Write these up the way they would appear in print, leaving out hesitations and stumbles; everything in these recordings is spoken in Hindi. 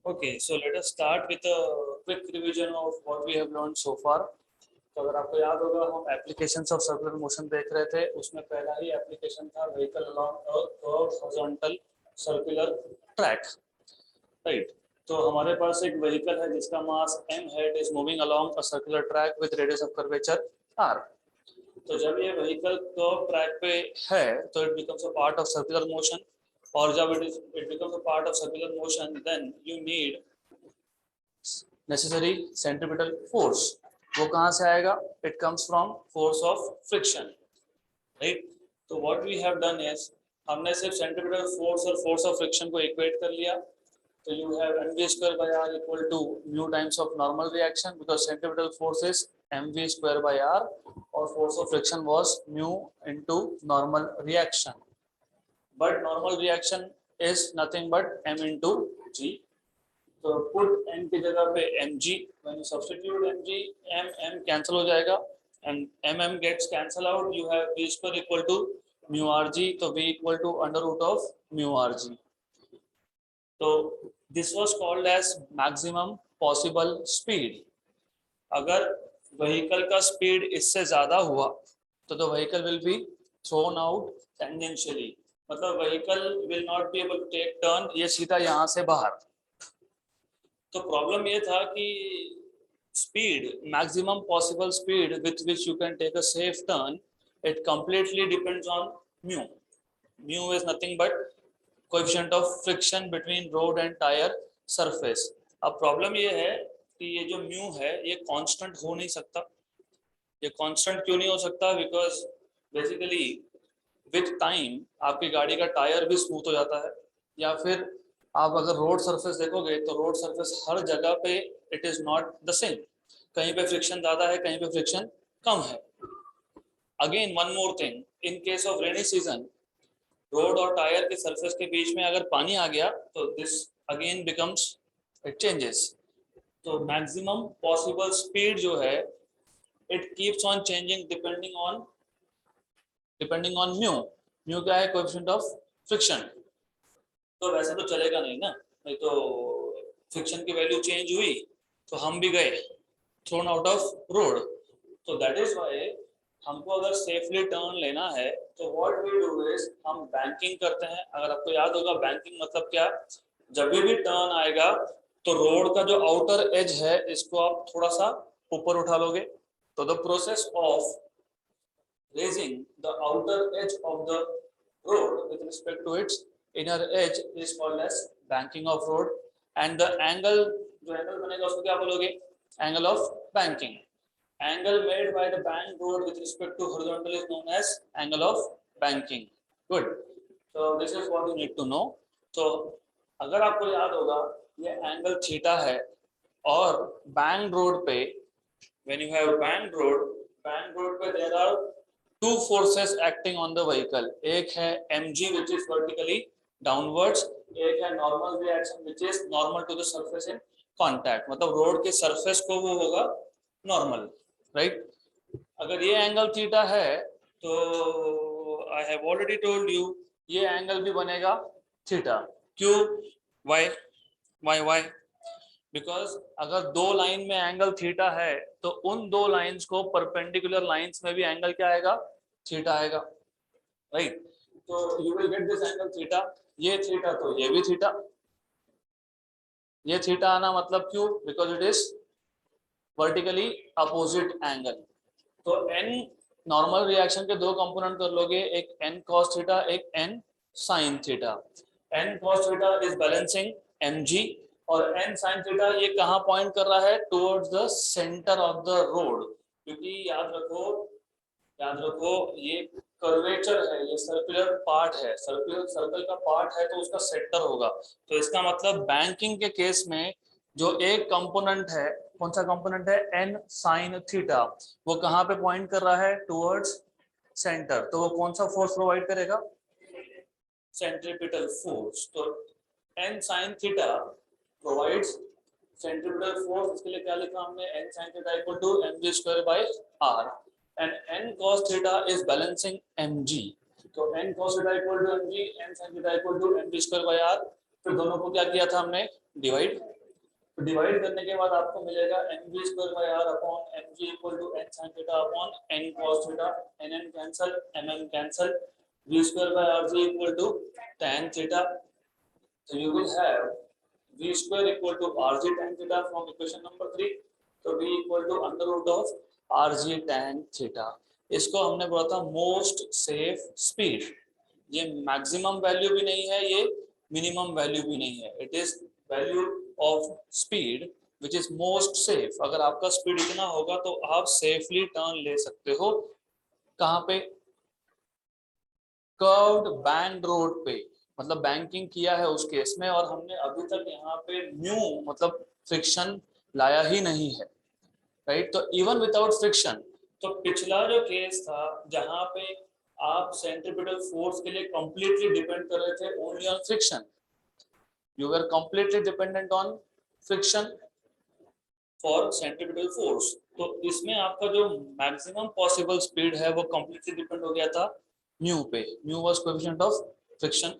Okay, so let us start with a quick revision of what we have learned so far. तो अगर आपको याद होगा हम एप्लीकेशंस ऑफ सर्कुलर मोशन देख रहे थे, उसमें पहला ही एप्लीकेशन था vehicle along a curved horizontal circular track, right. तो हमारे पास एक व्हीकल है जिसका मास m है, it is moving along a circular track with radius of curvature r। तो जब ये व्हीकल कर्व ट्रैक पे है तो it becomes a part of circular motion, और जब it becomes a part of circular motion then you need necessary centripetal force. वो कहाँ से आएगा? It comes from force of friction, right. तो what we have done is हमने सिर्फ सेंट्रीपिटल फोर्स और फोर्स ऑफ फ्रिक्शन को इक्वेट कर लिया। तो you have mv square by r equal to mu times of normal reaction because centripetal force is mv square by r और force of friction was mu into normal reaction, but normal reaction is nothing but m into g। तो put m की जगह पे mg, when you substitute mg, m cancel हो जाएगा and mm gets cancel out, you have v square equal to mu rg, तो v equal to under root of mu rg। तो this was called as maximum possible speed. अगर व्हीकल का स्पीड इससे ज्यादा हुआ तो the vehicle will be thrown out tangentially, मतलब vehicle will not be able to take turn, ये सीधा यहाँ से बाहर। तो प्रॉब्लम ये था कि speed, maximum possible speed with which you can take a safe turn, it completely depends on mu. Mu is nothing but coefficient of friction between road and tyre surface. अब प्रॉब्लम ये है कि ये जो म्यू है ये कांस्टेंट हो नहीं सकता। ये कांस्टेंट क्यों नहीं हो सकता? बिकॉज बेसिकली विद टाइम आपकी गाड़ी का टायर भी स्मूथ हो जाता है, या फिर आप अगर रोड सरफेस देखोगे तो रोड सरफेस हर जगह पे it is not the same. कहीं पे फ्रिक्शन ज़्यादा है, कहीं पे फ्रिक्शन कम है। Again one more thing, in case of rainy season road और टायर के सरफेस के बीच में अगर पानी आ गया तो this again becomes it changes. तो मैक्सिमम पॉसिबल स्पीड जो है it keeps on changing depending on mu. Mu क्या है? Coefficient of friction. तो वैसे तो चलेगा नहीं ना, नहीं तो फ्रिक्शन की वैल्यू चेंज हुई तो हम भी गए थ्रोन आउट ऑफ रोड। तो दैट इज व्हाई हमको अगर सेफली टर्न लेना है तो व्हाट वी डू इज हम बैंकिंग करते हैं। अगर आपको याद होगा बैंकिंग मतलब क्या, जब भी टर्न आएगा तो रोड का जो आउटर एज है इसको आप थोड़ा सा ऊपर उठा लोगे। तो the process of raising the outer edge of the road with respect to its inner edge is called as banking of road, and the angle, जो एंगल बनेगा उसको क्या बोलोगे? Angle of banking. angle made by the bank road with respect to horizontal is known as angle of banking। good, so this is what you need to know। तो अगर आपको याद होगा ये एंगल थीटा है, और बैंक रोड पे when you have bank road पे there are two forces acting on the vehicle। एक है mg which is vertically downwards, एक है normal reaction which is normal to the surface in contact, मतलब रोड के सरफेस को वो होगा नॉर्मल, राइट। अगर ये एंगल थीटा है तो I have already told you ये एंगल भी बनेगा थीटा। क्यों? Why why why? बिकॉज अगर दो लाइन में एंगल थीटा है तो उन दो लाइंस को परपेंडिकुलर लाइंस में भी एंगल क्या आएगा? थीटा आएगा, राइट। तो you will get this angle theta, ये थीटा तो ये भी थीटा। ये थीटा आना मतलब क्यों? Because it is vertically opposite angle. तो n नॉर्मल रिएक्शन के दो कंपोनेंट कर लोगे, एक n cos थीटा, एक n sin theta. n cos theta is balancing mg और n sin थीटा ये कहाँ पॉइंट कर रहा है? Towards the centre of the road. क्योंकि याद रखो ये कर्वेचर है, ये सर्कुलर पार्ट है, सर्कल का पार्ट है तो उसका सेंटर होगा। तो इसका मतलब बैंकिंग के केस में जो एक कंपोनेंट है, कौन सा कंपोनेंट है? n sin थीटा, वो कहाँ पे पॉइंट कर रहा है? Towards centre. तो वो कौन सा फोर्स प्रोवाइड करेगा? Centripetal force. तो n sin theta provides centripetal force. इसके लिए क्या लिखा हमने? n sin theta equal to mg square by r, and n cos theta is balancing mg। तो n cos theta equal to mg, n sin theta equal to mg square by r। फिर दोनों को क्या किया था हमने? डिवाइड तो डिवाइड करने के बाद आपको मिलेगा mv square by r upon mg equal to n sin theta upon n cos theta, n cancel, cancel, v square by rg equal to tan theta. So you will have v square equal to rg tan theta from equation number 3. तो v equal to under root of rg tan theta. इसको हमने बोला था मोस्ट सेफ स्पीड. ये मैक्सिमम वैल्यू भी नहीं है, ये मिनिमम वैल्यू भी नहीं है. It is value of speed which is most safe. अगर आपका स्पीड इतना होगा तो आप सेफली टर्न ले सकते हो. कहाँ पे? कर्व्ड बैंड रोड पे, मतलब बैंकिंग किया है उस केस में. और हमने अभी तक यहाँ पे न्यू मतलब फ्रिक्शन लाया ही नहीं है, राइट. तो इवन विदाउट फ्रिक्शन, तो पिछला जो केस था जहाँ पे आप सेंट्रीपिटल फोर्स के लिए कंप्लीटली डिपेंड कर रहे थे only on friction, you were completely dependent on friction for centripetal force. तो इसमें आपका जो मैक्सिमम पॉसिबल स्पीड है वो कंप्लीटली डिपेंड हो गया था म्यू पे. Mu was coefficient of friction.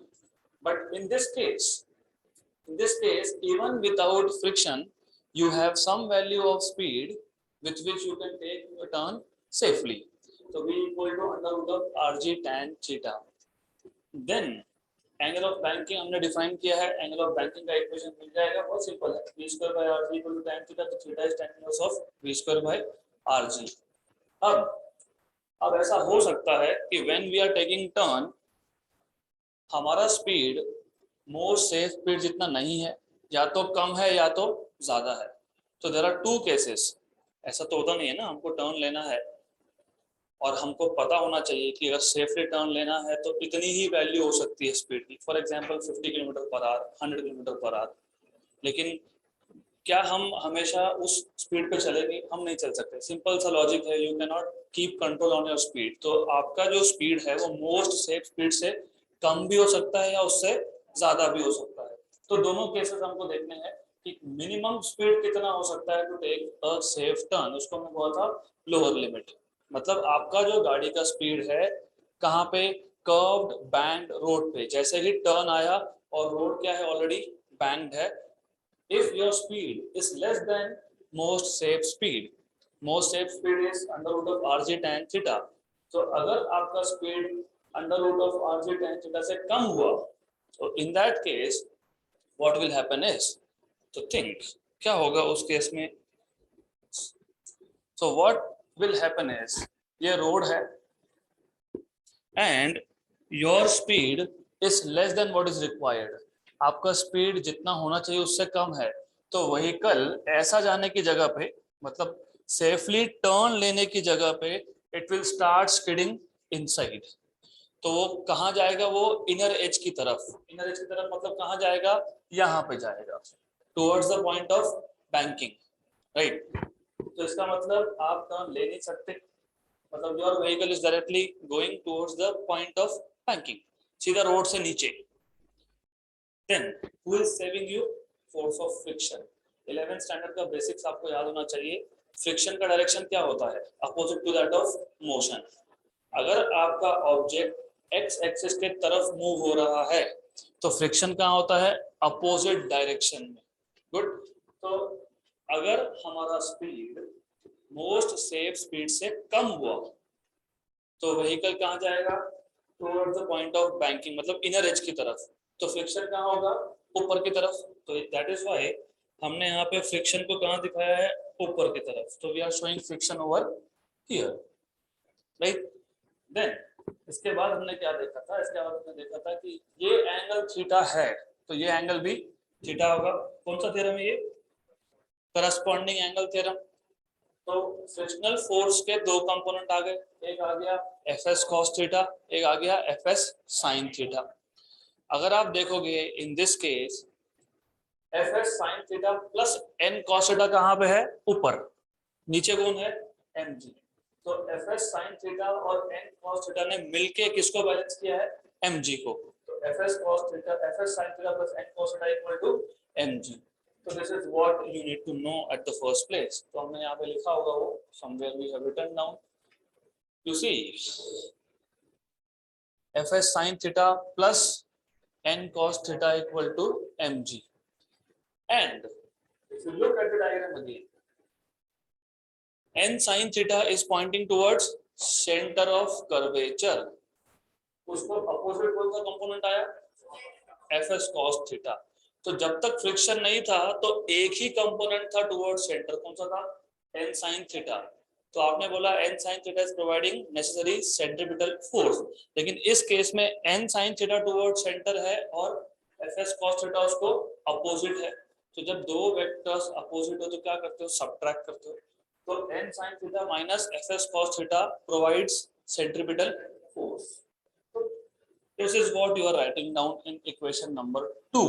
But in this case, even without friction, you have some value of speed with which you can take a turn safely. So v equal to under root of rg tan theta. Then angle of banking हमने define किया है. angle of banking का equation मिल जाएगा, बहुत सिंपल है. v square by rg equal to tan theta, तो theta is tan inverse of v square by rg. अब ऐसा हो सकता है कि when we are taking turn, हमारा स्पीड मोस्ट सेफ स्पीड जितना नहीं है, या तो कम है या तो ज्यादा है. तो देयर आर टू केसेस. ऐसा तो होता नहीं है ना, हमको टर्न लेना है और हमको पता होना चाहिए कि अगर सेफली टर्न लेना है तो इतनी ही वैल्यू हो सकती है स्पीड की. For example 50 kilometre per hour, 100 kilometre per hour. लेकिन क्या हम हमेशा उस स्पीड पे चलेंगे? हम नहीं चल सकते. सिंपल सा लॉजिक है, you can not keep control on your speed. तो आपका जो स्पीड है वो मोस्ट सेफ स्पीड से कम भी हो सकता है या उससे ज्यादा भी हो सकता है. तो दोनों केसेस हमको देखने हैं कि मिनिमम स्पीड कितना हो सकता है to take a safe turn. उसको मैं बोला था लोअर लिमिट. मतलब आपका जो गाड़ी का स्पीड है कहाँ पे? कर्व्ड बैंड रोड पे. जैसे ही टर्न आया और रोड क्या है, ऑलरेडी बैंड है. if your speed is less than most safe speed is under root of rg tan theta. तो अगर आपका speed under root of rg tan theta से कम हुआ, so in that case what will happen is, तो think क्या होगा उस केस में. so what will happen is, ये रोड है and your speed is less than what is required. आपका स्पीड जितना होना चाहिए उससे कम है. तो व्हीकल ऐसा जाने की जगह पे, मतलब सेफली टर्न लेने की जगह पे, it will start skidding inside. तो वो कहाँ जाएगा? वो इनर एज की तरफ. इनर एज की तरफ मतलब कहाँ जाएगा? यहाँ पे जाएगा, towards the point of banking, right. तो इसका मतलब आप टर्न ले नहीं सकते. मतलब your vehicle is directly going towards the point of banking, सीधा रोड से नीचे. Then who is saving you? Force of friction. 11th standard का बेसिक्स आपको याद होना चाहिए. फ्रिक्शन का डायरेक्शन क्या होता है? Opposite to that of motion. अगर आपका ऑब्जेक्ट एक्स एक्सिस के तरफ मूव हो रहा है तो फ्रिक्शन कहाँ होता है? अपोजिट डायरेक्शन में. गुड. तो अगर हमारा स्पीड मोस्ट सेफ स्पीड से कम हुआ तो व्हीकल कहाँ जाएगा? Towards the point of banking, मतलब इनर एज की तरफ. तो फ्रिक्शन कहाँ होगा? ऊपर की तरफ. तो दैट इज व्हाई हमने यहाँ पे फ्रिक्शन को कहाँ दिखाया है? ऊपर की तरफ. तो we are showing friction over here, right. Then इसके बाद हमने क्या देखा था? इसके बाद हमने देखा था कि ये एंगल थीटा है तो ये एंगल भी थीटा होगा. कौन सा थ्योरम है ये? Corresponding angle theorem. तो फ्रिक्शनल फोर्स के दो कंपोनेंट आ गए. एक आ गया एफ एस cos थीटा, एक आ गया एफ एस sin थीटा. अगर आप देखोगे in this case F S sine theta plus N cos theta कहाँ पे है? ऊपर. नीचे कौन है? एम जी. तो एफ एस साइन थीटा और एन कॉस थीटा ने मिलके किसको बैलेंस किया है? एम जी को. तो F s cos theta, f S sine theta plus N cos theta equal to m जी. तो this is what you need to know at the first place. तो हमने यहाँ पे लिखा होगा वो somewhere we have written down. You see f S sine theta plus n cos theta equal to mg, and this if you look at the diagram again, n sin theta is pointing towards center of curvature. उसको अपोजिट कौन सा कंपोनेंट आया, fs cos थीटा। तो जब तक फ्रिक्शन नहीं था तो एक ही कंपोनेंट था टुवर्ड सेंटर, कौन सा था, n sin थीटा। तो आपने बोला n sin theta is providing necessary centripetal force, लेकिन इस केस में n sin theta toward centre है और fs cos थीटा उसको अपोजिट है। तो जब दो वेक्टर्स अपोजिट हो तो क्या करते हो, सब्ट्रैक्ट करते हो। तो n sin theta minus fs cos theta provides centripetal force. This is what you are writing down in equation number 2.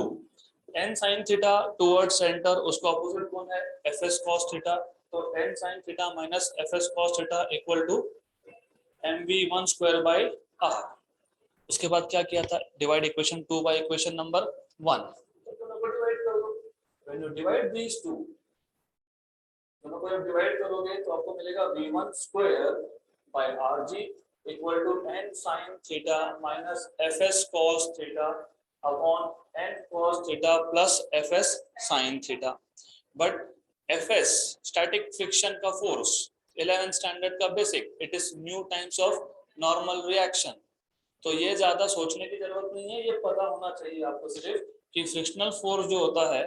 n sin theta towards center, उसका opposite कौन है, fs cos theta। तो n sin theta minus fs cos theta equal to mv1 square by r। उसके बाद क्या किया था, divide equation 2 by equation number 1। When you divide these two, दोनों को जब divide करोगे तो आपको मिलेगा v1 square by rg equal to n sin theta minus fs cos theta upon n cos theta plus fs sin theta। But fs static friction का force 11th standard का basic, it is mu times of normal reaction। तो ये ज्यादा सोचने की जरूरत नहीं है, ये पता होना चाहिए आपको सिर्फ कि फ्रिक्शनल फोर्स जो होता है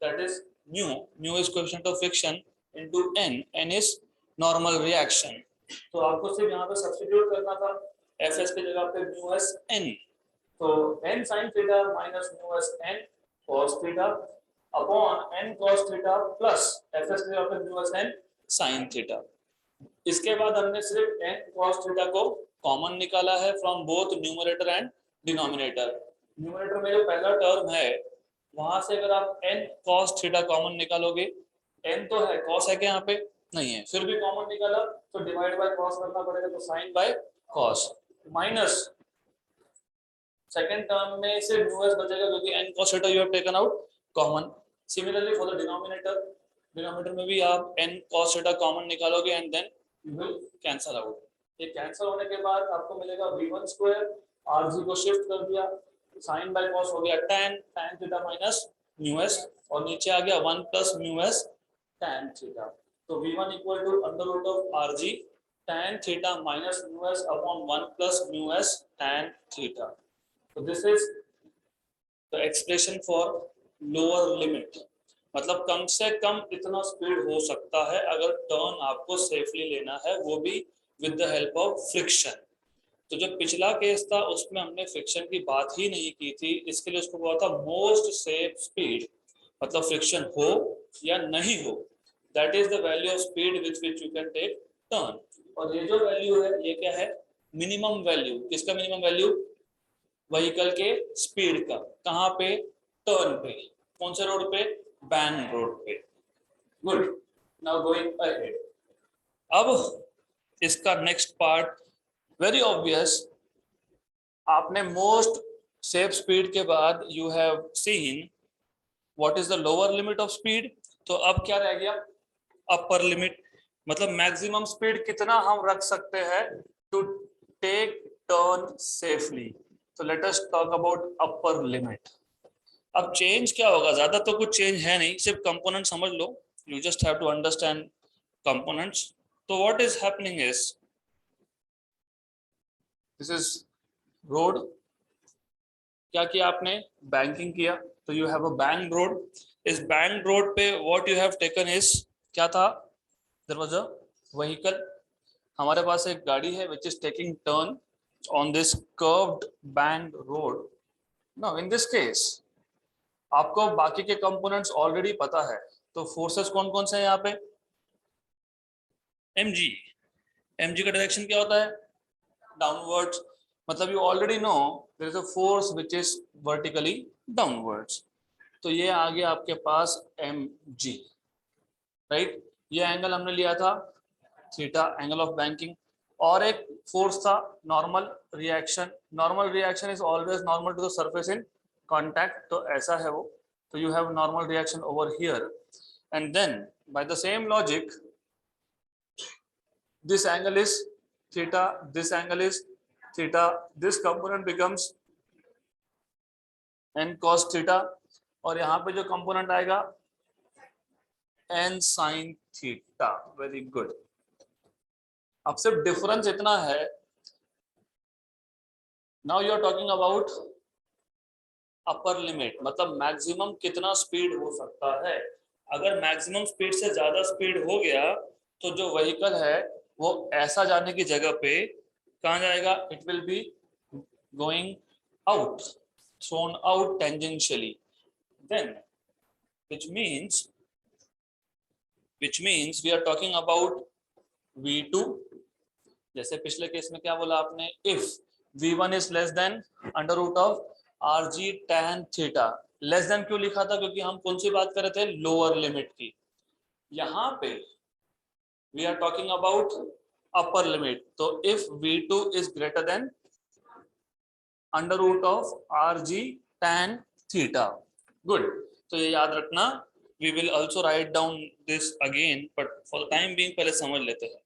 that is mu is coefficient of friction into n is normal reaction। तो आपको सिर्फ यहाँ पे सब्स्टिट्यूट करना था, fs की जगह पे mu s n। तो n sin theta minus mu s n cos theta upon n cos theta plus fs की जगह पे mu s n sin theta. इसके बाद हमने सिर्फ n cos थीटा को कॉमन निकाला है from both numerator and denominator. Numerator में जो पहला टर्म है वहां से अगर आप n cos थीटा कॉमन निकालोगे, n तो है, cos है क्या यहाँ पे नहीं है, फिर भी कॉमन निकाला तो डिवाइड बाय cos करना पड़ेगा, तो sin by cos minus second term में से μs बचेगा क्योंकि n cos theta you have taken out common. Similarly for the denominator में भी आप n cos थीटा कॉमन निकालोगे and then you will cancel out. ये कैंसिल होने के बाद आपको मिलेगा v1 स्क्वायर, rg को शिफ्ट कर दिया, sin बाय cos हो गया tan थीटा माइनस μs और नीचे आ गया 1 प्लस μs tan थीटा। तो v1 equal to under root of rg tan theta minus μs upon 1 plus μs tan theta। So this is the expression for lower limit, मतलब कम से कम इतना स्पीड हो सकता है अगर टर्न आपको सेफली लेना है, वो भी with the help of friction। तो जो पिछला केस था उसमें हमने फ्रिक्शन की बात ही नहीं की थी, इसके लिए उसको बोला था मोस्ट सेफ स्पीड, मतलब फ्रिक्शन हो या नहीं हो, that is the value of speed with which you can take turn। और ये जो वैल्यू है ये क्या है, मिनिमम वैल्यू। किसका मिनिमम वैल्यू, व्हीकल के स्पीड का। कहाँ पे, टर्न पे। कौन से रोड पे, बैंक रोड पे। Good, now going ahead. अब इसका नेक्स्ट पार्ट वेरी ऑब्वियस, आपने मोस्ट सेफ स्पीड के बाद you have seen what is the lower limit of speed. तो अब क्या रह गया, अपर लिमिट, मतलब मैक्सिमम स्पीड कितना हम रख सकते हैं टू टेक टर्न सेफली। तो let us talk about upper limit. अब चेंज क्या होगा, ज्यादा तो कुछ चेंज है नहीं, सिर्फ कंपोनेंट समझ लो, you just have to understand components. तो what is happening is, this is road, क्या किया आपने, बैंकिंग किया, तो you have a bank road. इस बैंक रोड पे what you have taken is, क्या था, देयर वाज अ व्हीकल, हमारे पास एक गाड़ी है which is taking turn on this curved bank road. Now in this case आपको बाकी के कंपोनेंट्स ऑलरेडी पता है, तो फोर्सेस कौन कौन से हैं यहाँ पे, mg, mg का डायरेक्शन क्या होता है, डाउनवर्ड्स, मतलब you already know there is a force which is vertically downwards. तो ये आ गया आपके पास mg, राइट। ये एंगल हमने लिया था थीटा, एंगल ऑफ बैंकिंग। और एक फोर्स था normal reaction, normal reaction is always normal to the surface in contact, तो ऐसा है वो। तो you have normal reaction over here and then by the same logic this angle is theta, this angle is theta, this component becomes n cos theta, और यहाँ पे जो कंपोनेंट आएगा n sin theta. Very good. अब सिर्फ डिफरेंस इतना है, now you are talking about upper limit, मतलब मैक्सिमम कितना स्पीड हो सकता है। अगर मैक्सिमम स्पीड से ज्यादा स्पीड हो गया तो जो व्हीकल है वो ऐसा जाने की जगह पे कहाँ जाएगा, it will be going out, thrown out tangentially, then which means we are talking about v2। जैसे पिछले केस में क्या बोला आपने, if v1 is less than under root of rg tan theta. Less than क्यों लिखा था, क्योंकि हम कौन सी बात कर रहे थे, लोअर लिमिट की। यहाँ पे we are talking about upper limit, तो if v2 is greater than under root of rg tan theta. Good, तो ये याद रखना। We will also write down this again, but for the time being पहले समझ लेते हैं।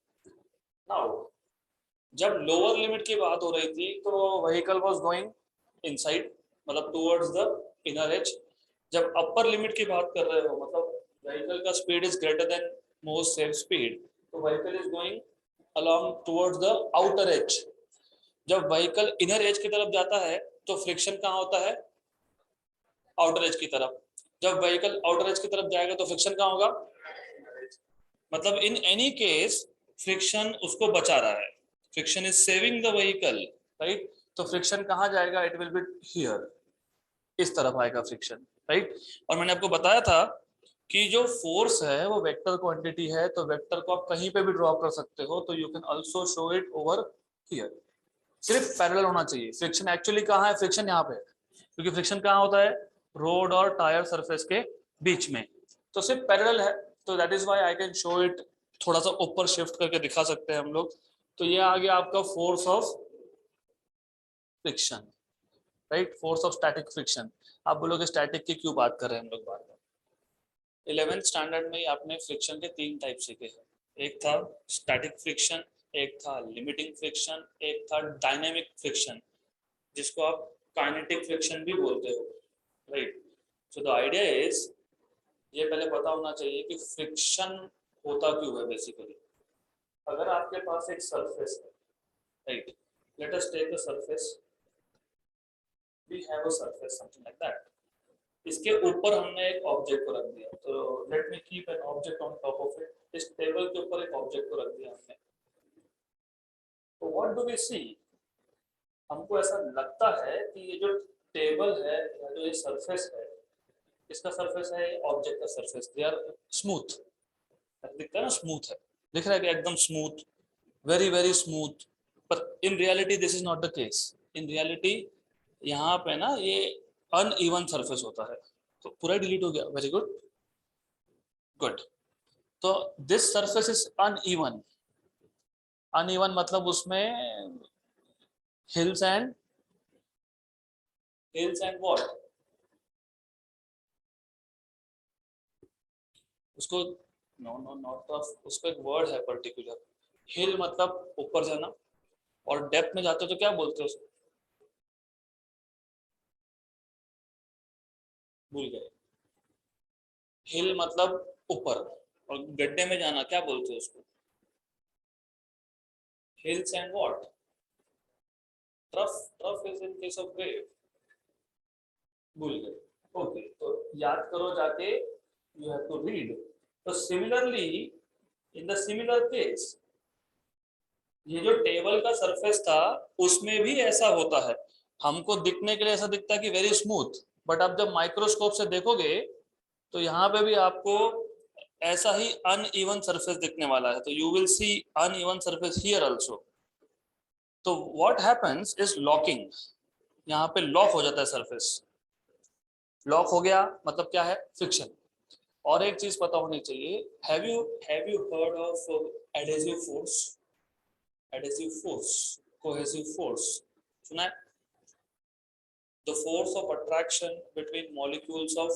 नाउ जब लोअर लिमिट की बात हो रही थी तो व्हीकल वाज गोइंग इनसाइड, मतलब टुवर्ड्स द इनर एज। जब अपर लिमिट की बात कर रहे हो, मतलब व्हीकल का speed is greater than most safe speed, तो vehicle is going along towards the outer edge. जब व्हीकल इनर एज की तरफ जाता है तो फ्रिक्शन कहाँ होता है, आउटर एज की तरफ। जब व्हीकल आउटर एज की तरफ जाएगा तो फ्रिक्शन कहाँ होगा, मतलब इन एनी केस फ्रिक्शन उसको बचा रहा है, friction is saving the vehicle, right. तो फ्रिक्शन कहाँ जाएगा, इट विल बी हियर, इस तरफ आएगा फ्रिक्शन, राइट। और मैंने आपको बताया था कि जो फोर्स है वो वेक्टर क्वांटिटी है, तो वेक्टर को आप कहीं पे भी ड्रॉ कर सकते हो, तो you can also show it over here. सिर्फ पैरेलल होना चाहिए। फ्रिक्शन एक्चुअली कहाँ है, फ्रिक्शन यहाँ पे है, क्योंकि फ्रिक्शन कहाँ होता है, रोड और टायर सरफेस के बीच में, तो सिर्फ पैरेलल है। तो that is why I can show it, थोड़ा सा ऊपर शिफ्ट करके दिखा सकते हैं हम लोग। तो ये आ गया आपका force of friction, right, force of static friction. आप बोलोगे स्टैटिक की क्यों बात कर रहे हैं हम लोग बार बार। 11th स्टैंडर्ड में ही आपने फ्रिक्शन के 3 टाइप सीखे हैं, एक था स्टैटिक फ्रिक्शन, एक था लिमिटिंग फ्रिक्शन, एक था डायनेमिक फ्रिक्शन, जिसको आप काइनेटिक फ्रिक्शन भी बोलते हो, right. So the idea is, ये पहले पता होना चाहिए कि फ्रिक्शन होता क्यों है बेसिकली। अगर आपके पास एक सरफेस है, right, let us take a surface, we have a surface something like that. इसके ऊपर हमने एक ऑब्जेक्ट को रख दिया, तो let me keep an object on top of it. इस टेबल के ऊपर एक ऑब्जेक्ट को रख दिया हमने, तो व्हाट डू वी सी, हमको ऐसा लगता है कि ये जो टेबल है या जो ये सरफेस है, इसका सरफेस है, ऑब्जेक्ट का सरफेस, दे आर स्मूथ, दिखता है ना स्मूथ है, दिख रहा है कि एकदम स्मूथ, वेरी वेरी स्मूथ। पर in reality this is not the case. In reality यहाँ पे ना ये अनइवन सरफेस होता है। तो पूरा डिलीट हो गया, वेरी गुड, गुड। तो this surface is uneven, uneven मतलब उसमें हिल्स एंड व्हाट, उसको नो नो नॉट ऑफ, उसका एक वर्ड है पर्टिकुलर। हिल मतलब ऊपर जाना, और डेप्थ में जाते हो तो क्या बोलते हो उसको, भूल गए। हिल मतलब ऊपर, और गड्ढे में जाना क्या बोलते हो उसको, hills and what, trough, trough is in case of wave, भूल गए। ओके, तो याद करो जाके, यू हैव टू रीड। तो similarly in the similar case, ये जो टेबल का सरफेस था उसमें भी ऐसा होता है। हमको दिखने के लिए ऐसा दिखता है कि वेरी स्मूथ, बट आप जब माइक्रोस्कोप से देखोगे तो यहाँ पे भी आपको ऐसा ही अनइवन सरफेस दिखने वाला है। तो you will C uneven surface here also. तो व्हाट हैपेंस इज लॉकिंग, यहाँ पे लॉक हो जाता है सरफेस। लॉक हो गया मतलब क्या है, फ्रिक्शन। और एक चीज पता होनी चाहिए, have you heard of adhesive force, adhesive force, cohesive force, सुना है। The force of attraction between molecules of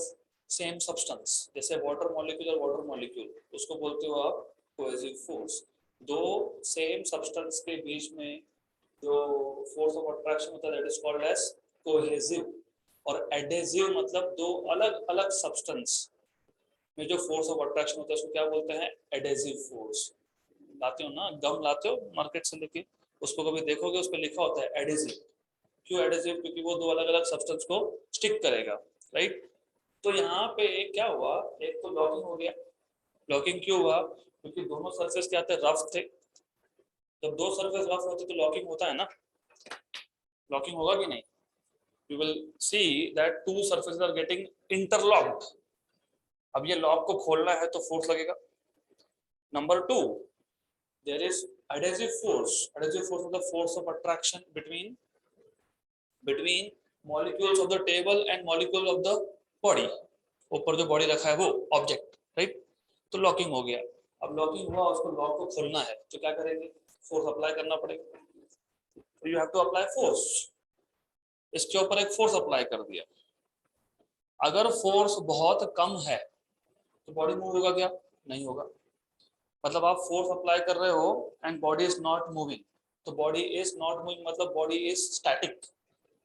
same substance, जैसे वाटर मॉलिक्यूल और वाटर मॉलिक्यूल, उसको बोलते हो आप कोहेसिव फोर्स। दो सेम सब्सटेंस के बीच में जो फोर्स ऑफ अट्रैक्शन होता है that is called as cohesive. और एडहेसिव मतलब दो अलग अलग सब्सटेंस में जो फोर्स ऑफ अट्रैक्शन होता है उसको क्या बोलते हैं, एडेसिव फोर्स। लाते हो ना गम, लाते हो मार्केट से लेके, उसको कभी देखोगे उस पर लिखा होता है एडेसिव। क्यों एडेसिव? क्योंकि वो दो अलग अलग सब्सटेंस को स्टिक करेगा, राइट। तो यहाँ पे क्या हुआ, एक तो लॉकिंग हो गया। लॉकिंग क्यों हुआ? क्योंकि दोनों सरफेस क्या थे, रफ थे। जब दो सरफेस रफ होते तो लॉकिंग होता है ना, लॉकिंग होगा कि नहीं? You will see that two surfaces are getting interlocked. अब ये लॉक को खोलना है तो फोर्स लगेगा। Number two, there is adhesive force. Adhesive force is the force of attraction between molecules of the table and molecule of the body. ऊपर जो बॉडी रखा है वो ऑब्जेक्ट, राइट। तो लॉकिंग हो गया। अब लॉकिंग हुआ, उसको लॉक को खोलना है तो क्या करेंगे, फोर्स अप्लाई करना पड़ेगा। तो you have to apply force. इसके ऊपर एक फोर्स अप्लाई कर दिया। अगर फोर्स बहुत कम है तो बॉडी मूव होगा क्या? नहीं होगा। मतलब आप फोर्स अप्लाई कर रहे हो and body is not moving, तो बॉडी इज नॉट मूविंग मतलब बॉडी इज स्टैटिक।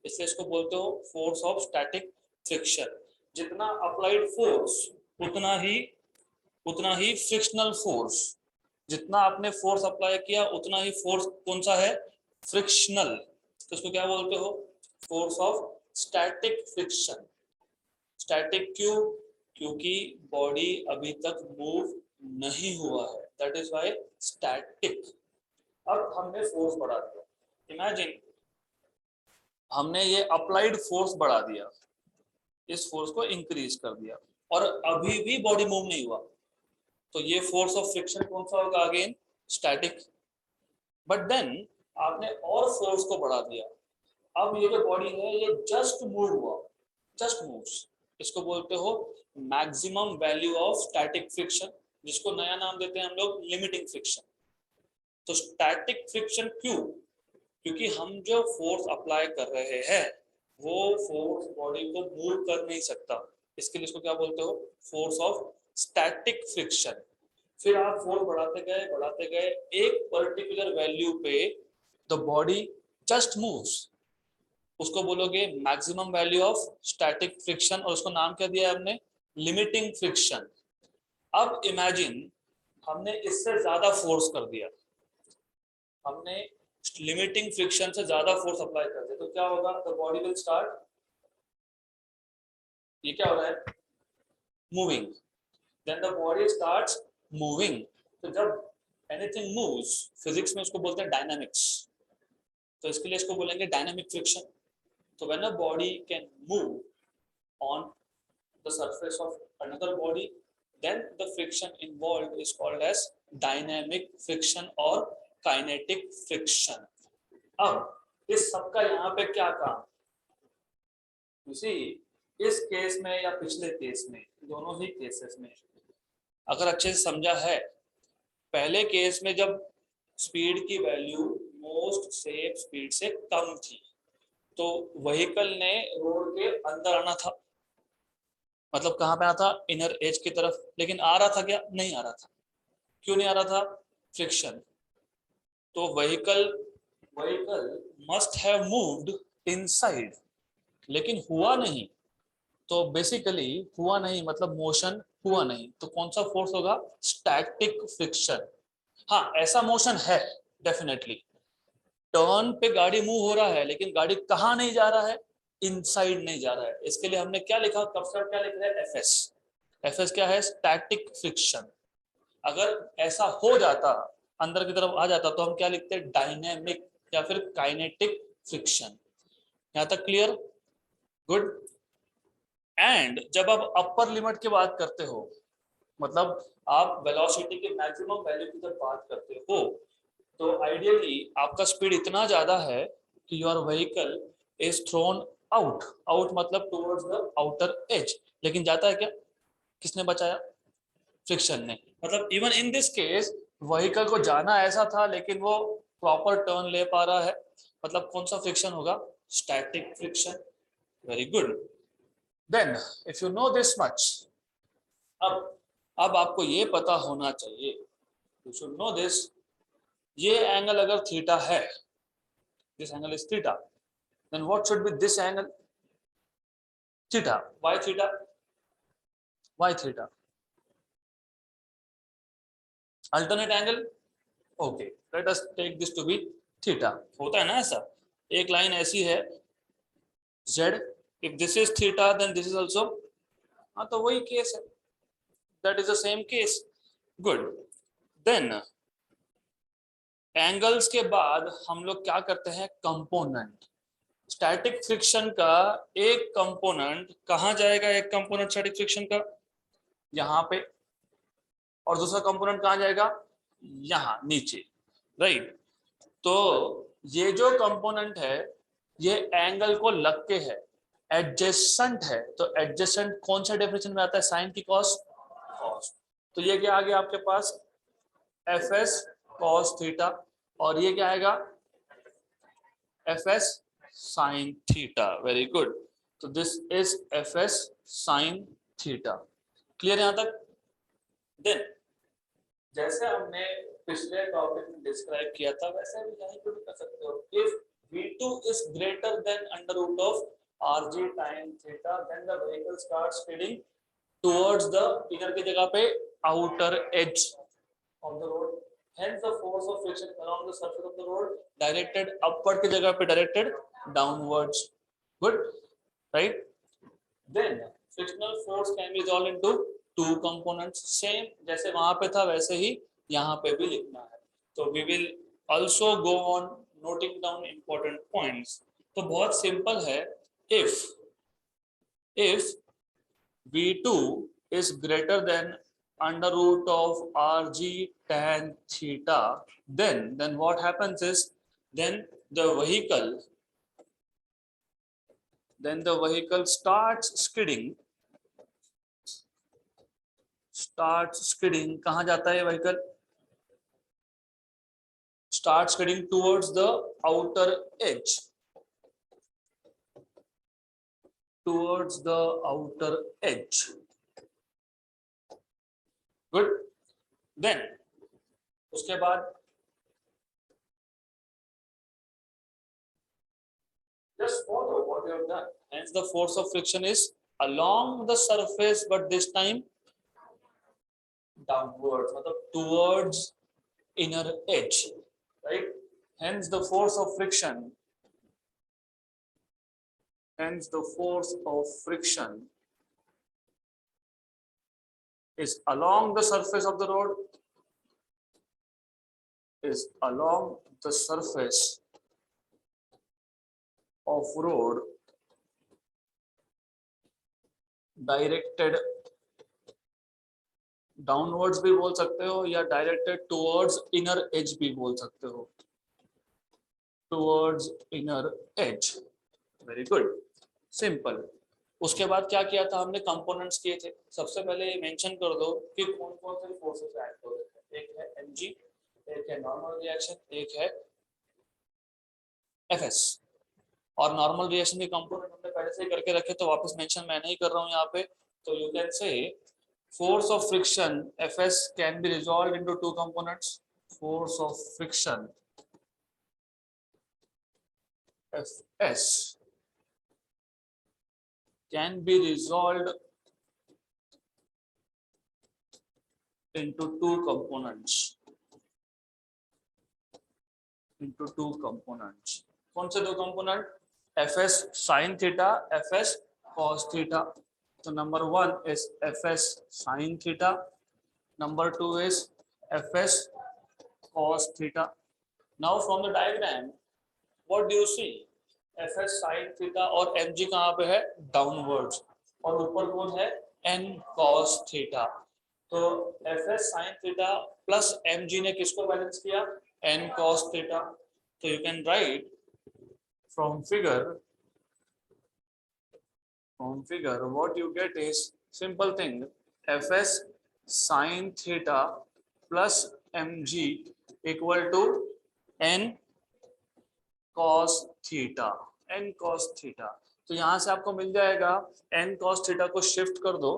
इसलिए इसको बोलते हो फोर्स ऑफ स्टैटिक फ्रिक्शन। जितना अप्लाइड फोर्स उतना ही फ्रिक्शनल फोर्स। जितना आपने फोर्स अप्लाई किया उतना ही फोर्स कौन सा है, फ्रिक्शनल। तो इसको क्या बोलते हो, force of static friction. Static क्यों? क्योंकि बॉडी अभी तक मूव नहीं हुआ है, दैट इज व्हाई स्टैटिक। अब हमने फोर्स बढ़ा दिया, इमेजिन हमने ये अप्लाइड फोर्स बढ़ा दिया, इस फोर्स को इंक्रीज कर दिया और अभी भी बॉडी मूव नहीं हुआ, तो ये फोर्स ऑफ फ्रिक्शन कौन सा होगा, अगेन स्टैटिक। बट देन आपने और फोर्स को बढ़ा दिया, अब ये जो बॉडी है ये जस्ट मूव हुआ, जस्ट मूव्स। इसको बोलते हो maximum value of static friction, जिसको नया नाम देते हैं हम लोग लिमिटिंग फ्रिक्शन। तो स्टैटिक फ्रिक्शन क्यों? क्योंकि हम जो फोर्स अप्लाई कर रहे हैं वो फोर्स बॉडी को मूव कर नहीं सकता, इसके लिए इसको क्या बोलते हो, फोर्स ऑफ स्टैटिक फ्रिक्शन। फिर आप फोर्स बढ़ाते गए, एक पर्टिकुलर वैल्यू पे द बॉडी जस्ट मूव्स, उसको बोलोगे maximum value of static friction, और उसको नाम क्या दिया है हमने, लिमिटिंग फ्रिक्शन। अब इमेजिन हमने इससे ज्यादा फोर्स कर दिया, हमने लिमिटिंग फ्रिक्शन से ज्यादा फोर्स अप्लाई कर दिया, तो क्या होगा, द बॉडी विल स्टार्ट, ये क्या हो रहा है, moving. Then the body starts moving. तो जब एनीथिंग मूव्स, फिजिक्स में उसको बोलते हैं डायनामिक्स, तो इसके लिए इसको बोलेंगे डायनामिक फ्रिक्शन। तो when a body can move on the surface of another body, then the friction involved is called as dynamic friction or kinetic friction. अब इस सबका यहाँ पे क्या काम, उसी इस केस में या पिछले केस में, दोनों ही केसेस में अगर अच्छे से समझा है, पहले केस में जब स्पीड की वैल्यू मोस्ट सेफ स्पीड से कम थी तो व्हीकल ने रोड के अंदर आना था, मतलब कहाँ पे आना था, इनर एज की तरफ, लेकिन आ रहा था क्या, नहीं आ रहा था। क्यों नहीं आ रहा था, फ्रिक्शन। तो vehicle must have moved inside, लेकिन हुआ नहीं। तो बेसिकली हुआ नहीं मतलब मोशन हुआ नहीं, तो कौन सा फोर्स होगा, स्टैटिक फ्रिक्शन। हाँ ऐसा मोशन है डेफिनेटली, टर्न पे गाड़ी मूव हो रहा है लेकिन गाड़ी कहाँ नहीं जा रहा है, इनसाइड नहीं जा रहा है। इसके लिए हमने क्या लिखा, कर्सर क्या लिख रहा है, एफएस। एफएस क्या है, स्टैटिक फ्रिक्शन। अगर ऐसा हो जाता, अंदर की तरफ आ जाता, तो हम क्या लिखते हैं, डायनेमिक या फिर काइनेटिक फ्रिक्शन। यहाँ तक क्लियर, गुड। एंड जब आप अपर लिमिट की बात करते हो, मतलब आप वेलोसिटी के मैक्सिमम वैल्यू की जब बात करते हो, तो आइडियली आपका स्पीड इतना ज्यादा है कि your vehicle is thrown out. Out मतलब टुवर्ड्स द आउटर एज, लेकिन जाता है क्या, किसने बचाया, फ्रिक्शन ने। मतलब even in this case vehicle को जाना ऐसा था लेकिन वो प्रॉपर टर्न ले पा रहा है, मतलब कौन सा फ्रिक्शन होगा, static friction. Very good. Then if you know this much, अब आपको ये पता होना चाहिए, यू शुड नो दिस, ये एंगल अगर थीटा है, this angle is theta, then what should be this angle, theta. Why theta, why theta, alternate angle, okay, let us take this to be theta. होता है ना ऐसा, एक लाइन ऐसी है z, if this is theta then this is also, हाँ तो वही केस है, that is the same case, good। then angles के बाद हम लोग क्या करते हैं, कंपोनेंट। स्टैटिक फ्रिक्शन का एक कंपोनेंट कहाँ जाएगा, एक कंपोनेंट स्टैटिक फ्रिक्शन का यहाँ पे, और दूसरा कंपोनेंट कहाँ जाएगा, यहाँ नीचे, राइट। तो ये जो कंपोनेंट है ये एंगल को लग के है, एडजेसेंट है, तो एडजेसेंट कौन सा डेफिनेशन में आता है, साइन की कॉस, कॉस। तो ये क्या आ गया आपके पास, एफ एस कॉस थीटा, और ये क्या आएगा, f S sine theta, very good. तो this is f S sine theta, clear यहां तक। देन जैसे हमने पिछले टॉपिक में डिस्क्राइब किया था वैसे भी यहीं पे भी कर सकते हो, if v2 is greater than under root of rg sin theta then the vehicle starts speeding towards the inner की जगह पे outer edge of the road, hence the force of friction along the surface of the road directed upward की जगह पे directed downwards, good, right। then frictional force can be resolved into two components, same जैसे वहां पे था वैसे ही यहाँ पे भी लिखना है। तो we will also go on noting down important points। तो बहुत सिंपल है, if v2 is greater than under root of rg tan theta, then what happens is then the vehicle starts skidding, कहाँ जाता है vehicle, start skidding towards the outer edge, good। then उसके बाद just follow what you have done, hence the force of friction is along the surface but this time downwards, मतलब towards inner edge, right। hence the force of friction is along the surface of the road, directed downwards भी बोल सकते हो या डायरेक्टेड टुवर्ड्स इनर एज भी बोल सकते हो, towards inner as, very good, simple. उसके बाद क्या किया था हमने, कंपोनेंट्स किए थे। सबसे पहले ये मेंशन कर दो कि कौन कौन से फोर्सेस एक्ट हो रहे हैं, एक है mg, एक है नॉर्मल रिएक्शन, एक है fs। और नॉर्मल रिएक्शन के कंपोनेंट हमने पहले से ही करके रखे तो वापस मेंशन मैं नहीं कर रहा हूँ यहाँ पे। तो you can say force of friction fs can be resolved into two components, force of friction fs can be resolved into two components, कौन से दो component, fs sin theta, fs cos theta। तो number 1 is fs sin theta, number 2 is fs cos theta। now from the diagram what do you see, fs sin theta और mg कहाँ पे है, डाउनवर्ड्स, और ऊपर कौन है, n cos theta। तो fs sin theta plus mg ने किसको बैलेंस किया, n cos theta। तो you can write from figure what you get is simple thing, fs sin theta plus mg equal to n cos theta, तो यहाँ से आपको मिल जाएगा n cos theta को शिफ्ट कर दो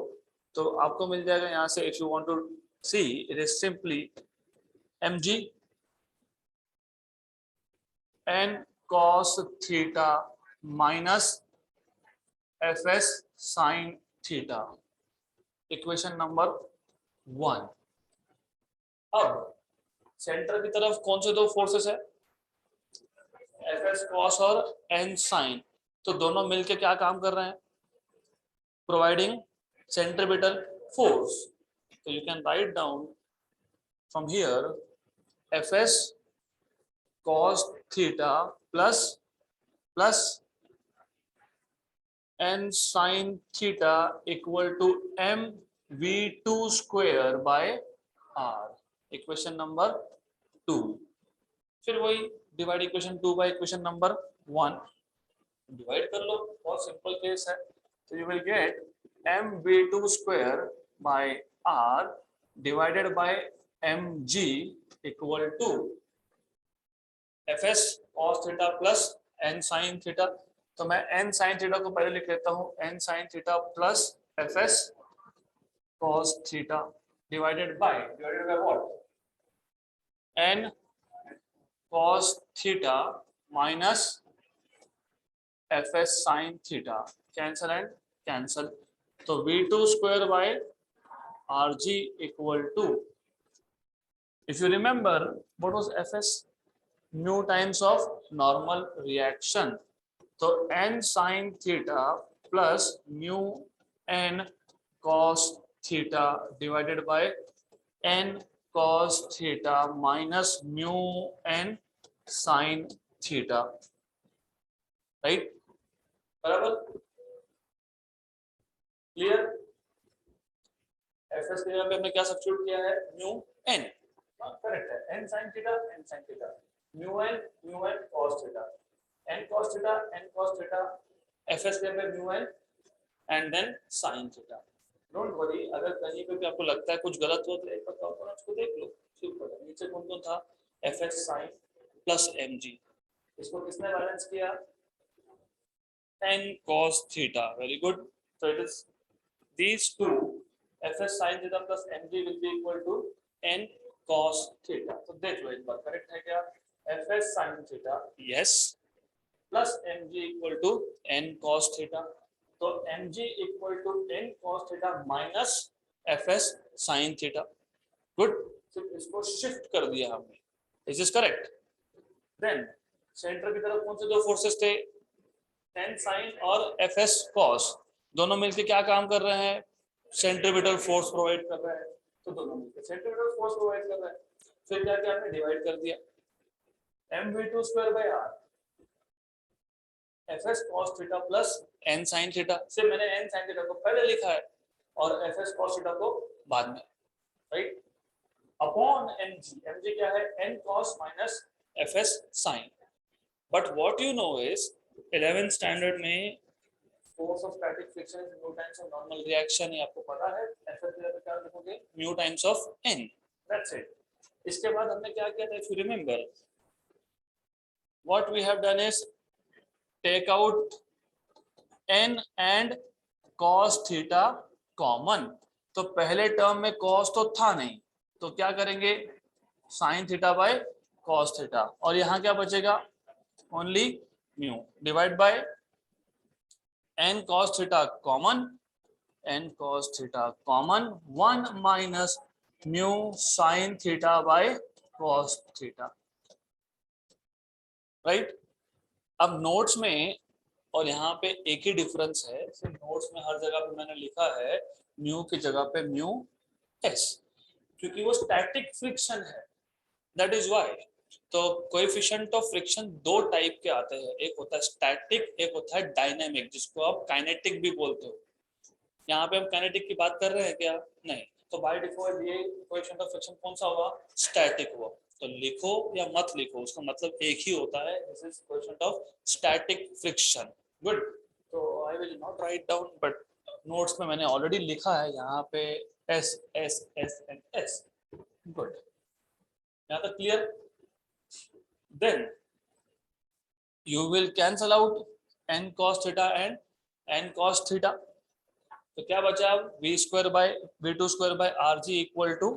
तो आपको मिल जाएगा यहाँ से, if you want to see it is simply mg n cos theta minus fs sin theta, equation number 1। अब सेंटर की तरफ कौन से दो फोर्सेस है, एफ एस कॉस और एन साइन, तो दोनों मिलके क्या काम कर रहे हैं, प्रोवाइडिंग सेंट्रीपिटल फोर्स. तो you can write down from here F S cos theta plus n sin theta equal to mv2 square by r. Equation number 2. फिर वही divide equation 2 by equation number 1, divide कर लो, बहुत सिंपल केस है. तो you will get mv2 square by r divided by mg equal to F S cos theta plus N sine theta. तो मैं एन साइन थीटा को पहले लिख लेता हूँ, N sine theta plus F S cos theta divided by what, N cos theta minus F S sine theta. Cancel and cancel. तो v2 square by rg equal to, if you remember what was F S, mu times of normal reaction. तो n sin theta plus mu n cos theta divided by n cos theta minus mu n sin theta, right? बराबर, क्लियर. एफ एस की जगह पे हमने क्या सब्स्टिट्यूट किया है, mu n, करेक्ट है, n sin theta n sin theta, mu n cos theta, n cos theta n cos theta, fs के पे mu n and then sin theta. Don't worry, अगर कहीं पे भी आपको लगता है कुछ गलत हो तो एक बार कॉम्पोनेंट्स को देख लो, सिंपल है. नीचे कौन कौन था, fs sin प्लस mg, इसको किसने बैलेंस किया, n cos theta. Very good. so it is these two, fs sin theta plus mg will be equal to n cos theta. तो देख लो एक बार, करेक्ट है क्या, f S sine theta yes plus m g equal to n cos theta. तो m g equal to n cos theta minus F S sine theta. Good. सिर्फ इसको शिफ्ट कर दिया हमने. Is this correct? Then center की तरफ कौन से दो फोर्सेस थे, टेन साइन और एफ एस कॉस, दोनों मिलकर क्या काम कर रहे हैं, सेंट्रीपिटल फोर्स प्रोवाइड कर रहे हैं. तो दोनों मिलकर सेंट्रीपिटल फोर्स प्रोवाइड कर रहे हैं. फिर क्या किया हमने, डिवाइड कर दिया, mv2 square by r fs cos theta plus n sin theta. से मैंने n sin थीटा को पहले लिखा है और fs cos थीटा को बाद में, राइट, अपॉन mg क्या है, n cos माइनस fs sin. But what you know is 11th standard में force of static friction is mu times of normal reaction, ये आपको पता है. fs की जगह क्या लिखोगे, mu times of n. That's it. इसके बाद हमने क्या किया था, if you remember, what we have done is take out n and cos theta common. तो पहले टर्म में cos तो था नहीं, तो क्या करेंगे, sin theta by cos theta, और यहाँ क्या बचेगा, only mu divide by n cos theta common, n cos theta common 1 minus mu sin theta by cos theta, right. अब नोट्स में और यहाँ पे एक ही डिफरेंस है, सिर्फ नोट्स में हर जगह पे मैंने लिखा है म्यू की जगह पे म्यू एस, क्योंकि वो स्टैटिक फ्रिक्शन है, दैट इज व्हाई. तो कोएफिशिएंट ऑफ फ्रिक्शन दो टाइप के आते हैं, एक होता है स्टैटिक, एक होता है डायनेमिक, जिसको आप काइनेटिक भी बोलते हो. यहाँ पे हम काइनेटिक की बात कर रहे हैं क्या, नहीं. तो बाय डिफॉल्ट ये कोएफिशिएंट ऑफ फ्रिक्शन कौन सा होगा, स्टैटिक हुआ. तो लिखो या मत लिखो, उसका मतलब एक ही होता है, this is coefficient of static friction. Good. तो I will not write down, but notes में मैंने ऑलरेडी लिखा है यहाँ पे s s s and s. Good. यहाँ तक clear? Then you will cancel out n cos theta and n cos theta. तो क्या बचा, v square by v2 square by rg equal to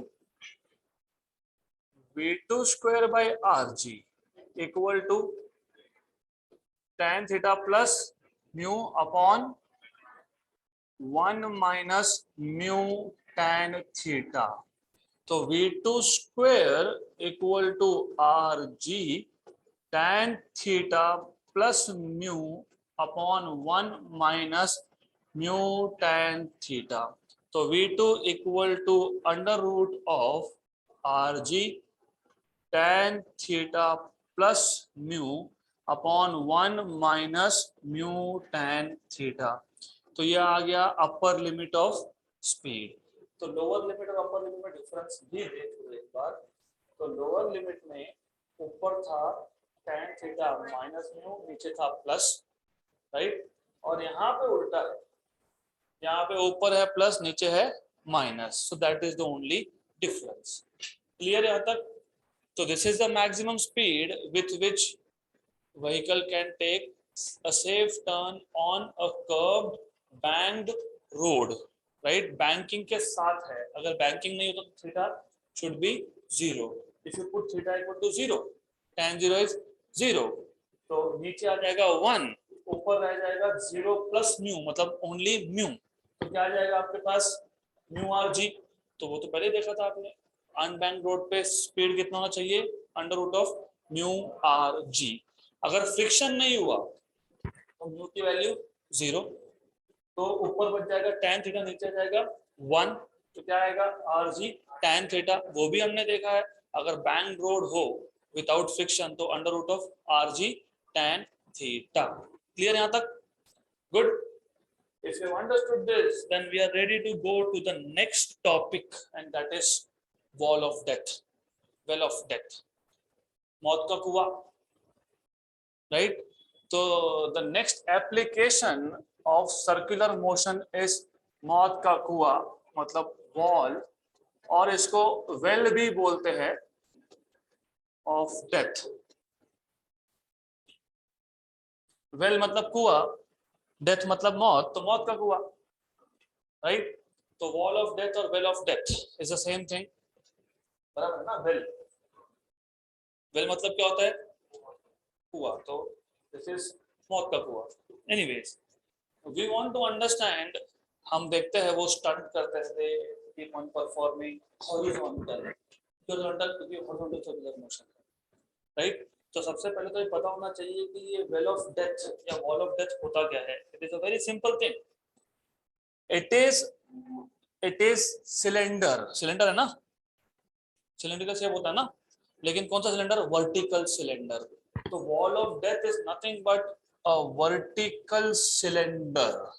v2 square by rg equal to tan theta plus mu upon 1 minus mu tan theta. तो v2 square equal to R G tan theta plus mu upon 1 minus mu tan theta. तो v2 equal to under root of R G tan theta plus mu upon 1 minus mu tan theta. तो ये आ गया अपर लिमिट ऑफ स्पीड। तो लोअर लिमिट और अपर लिमिट में डिफरेंस भी देख लो एक बार। तो लोअर लिमिट में ऊपर था tan थीटा माइनस म्यू, नीचे था प्लस, राइट। और यहाँ पे उल्टा है, यहाँ पे ऊपर है प्लस, नीचे है minus. So that is the only difference. Clear यहाँ तक? तो this is the maximum speed with which vehicle can take a safe turn on a curved banked road, right? Banking के साथ है, अगर banking नहीं हो तो theta should be 0. If you put theta equal to 0, tan 0 is 0, तो नीचे आ जाएगा 1, ऊपर रह जाएगा 0 प्लस म्यू, मतलब ओनली म्यू। तो क्या आ जाएगा आपके पास? म्यू आर जी। तो वो तो पहले देखा था आपने, अनबैंक्ड रोड पे स्पीड कितना होना चाहिए? Under root of mu R G. अगर फ्रिक्शन नहीं हुआ तो म्यू की वैल्यू 0, तो ऊपर बच जाएगा tan थीटा, नीचे जाएगा 1, तो क्या आएगा? R G tan theta. वो भी हमने देखा है, अगर बैंक रोड हो विदाउट फ्रिक्शन तो under root of R G tan theta. Clear यहाँ तक? Good. If you understood this, then we are ready to go to the next topic, and that is wall of death, well of death, मौत का कुआं, right? So the next application of circular motion is मौत का कुआं, मतलब वॉल, और इसको वेल भी बोलते हैं ऑफ डेथ। वेल मतलब कुआं, डेथ मतलब मौत, तो मौत का कुआं, राइट? तो वॉल ऑफ डेथ और well of death is the same thing, बराबर ना? वेल, वेल मतलब क्या होता है? कुआं। तो दिस इज मौत का कुआं। Anyways, we want to understand, हम देखते हैं वो स्टंट करते थे कीप ऑन परफॉर्मिंग हॉरिजॉन्टल, क्योंकि हॉरिजॉन्टल सर्कुलर मोशन है, राइट? तो सबसे पहले तो ये पता होना चाहिए कि ये वेल ऑफ डेथ या वॉल ऑफ डेथ होता क्या है। It is a very simple thing. It is cylinder, cylinder है ना, सिलेंड्रिकल शेप होता है ना, लेकिन कौन सा सिलेंडर? Vertical cylinder. तो wall of death is nothing but a vertical cylinder.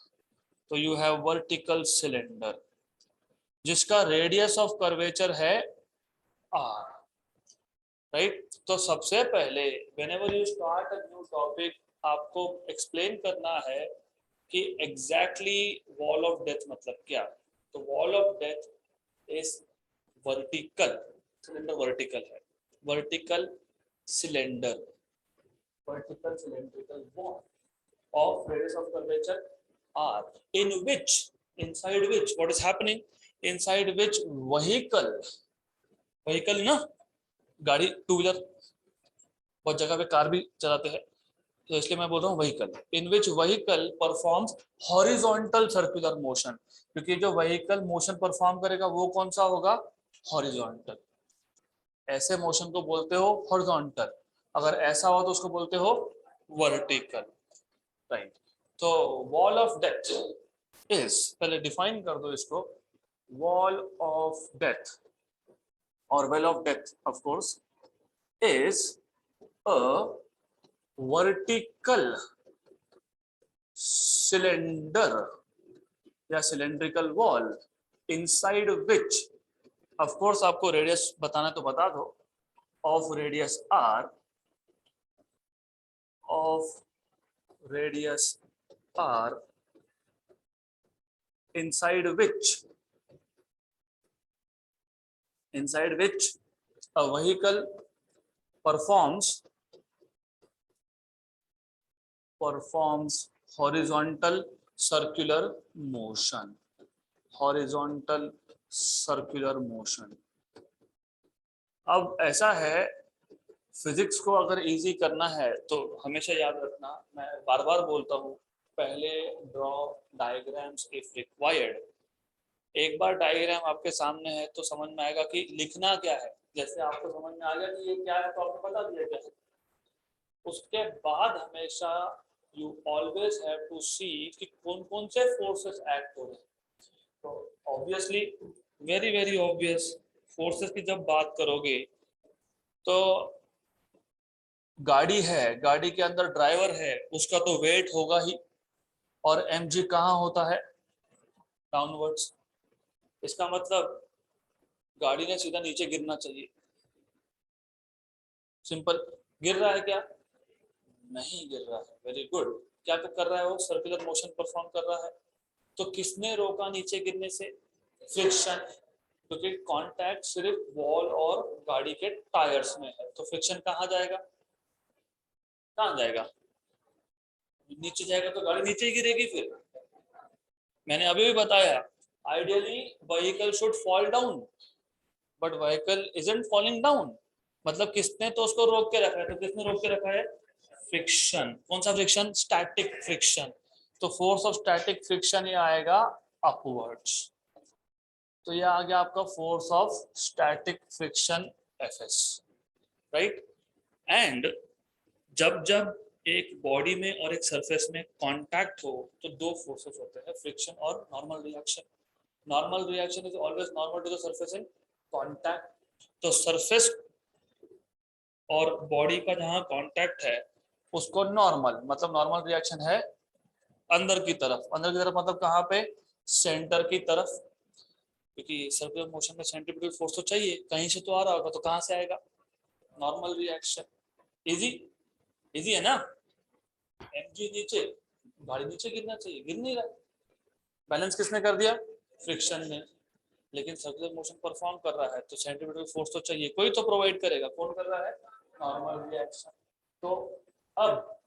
तो यू हैव वर्टिकल सिलेंडर जिसका रेडियस ऑफ कर्वेचर है r, राइट? तो सबसे पहले whenever you start a new topic, आपको एक्सप्लेन करना है कि एग्जैक्टली वॉल ऑफ डेथ मतलब क्या। तो wall of death is vertical cylinder, vertical है, vertical cylinder, vertical cylindrical wall of radius of curvature r, in which, inside which, what is happening, inside which vehicle, vehicle ना, गाड़ी, टू व्हीलर, बहुत जगह पे कार भी चलाते हैं, तो इसलिए मैं बोल रहा हूँ vehicle, in which vehicle performs horizontal circular motion, क्योंकि जो व्हीकल मोशन परफॉर्म करेगा वो कौन सा होगा? हॉरिजॉन्टल। ऐसे मोशन को बोलते हो हॉरिजॉन्टल, अगर ऐसा हो तो उसको बोलते हो वर्टिकल, राइट? तो वॉल ऑफ डेथ इज, पहले डिफाइन कर दो इसको, वॉल ऑफ डेथ और well of death of course is a vertical cylinder या cylindrical wall inside which, of course आपको रेडियस बताना तो बता दो, of radius r, of radius r, inside which a vehicle performs horizontal circular motion, horizontal circular motion। अब ऐसा है, फिजिक्स को अगर इजी करना है तो हमेशा याद रखना, मैं बार बार बोलता हूँ, पहले ड्रॉ डायग्राम्स इफ रिक्वायर्ड, एक बार डायग्राम आपके सामने है तो समझ में आएगा कि लिखना क्या है। जैसे आपको समझ में आ गया कि ये क्या है तो आपको बता दिया क्या है। उसके बाद हमेशा यू ऑलवेज हैव टू सी कि कौन कौन से फोर्सेस एक्ट हो रहे हैं। तो obviously very very obvious, forces की जब बात करोगे तो गाड़ी है, गाड़ी के अंदर ड्राइवर है, उसका तो वेट होगा ही। और mg कहाँ होता है? डाउनवर्ड्स। इसका मतलब गाड़ी ने सीधा नीचे गिरना चाहिए। सिंपल। गिर रहा है क्या? नहीं गिर रहा है। Very good. क्या कर रहा है वो? सर्कुलर मोशन परफॉर्म कर रहा है। तो किसने रोका नीचे गिरने से? फ्रिक्शन। क्योंकि कांटेक्ट सिर्फ वॉल और गाड़ी के टायर्स में है, तो फ्रिक्शन कहाँ जाएगा? कहाँ जाएगा? नीचे जाएगा तो गाड़ी नीचे ही गिरेगी फिर। मैंने अभी भी बताया, ideally vehicle should fall down, but vehicle isn't falling down. मतलब किसने तो उसको रोक के रखा है, तो किसने रोक के रखा है? फ्रिक्शन। कौन सा फ्रिक्शन? Static friction. तो फोर्स ऑफ स्टैटिक फ्रिक्शन ये आएगा अपवर्ड्स। तो ये आ गया आपका force of static friction FS, right. And जब जब एक बॉडी में और एक सरफेस में कांटेक्ट हो तो दो फोर्सेस होते हैं, फ्रिक्शन और normal reaction. Normal reaction is always normal to the surface in contact. तो सरफेस और बॉडी का जहां कांटेक्ट है उसको नॉर्मल, मतलब नॉर्मल रिएक्शन है अंदर की तरफ। अंदर की तरफ मतलब कहाँ पे? सेंटर की तरफ। क्योंकि सर्कुलर मोशन में सेंट्रीपिटल फोर्स तो चाहिए, कहीं से तो आ रहा होगा, तो कहाँ से आएगा? Normal reaction. इजी, इजी है ना। mg नीचे, गाड़ी नीचे गिरना चाहिए, गिर नहीं रहा। बैलेंस किसने कर दिया? फ्रिक्शन ने। लेकिन सर्कुलर मोशन परफॉर्म कर रहा है तो सेंट्रीपिटल फोर्स तो चाहिए, कोई तो प्रोवाइड करेगा। कौन कर रहा है? Normal reaction. तो अब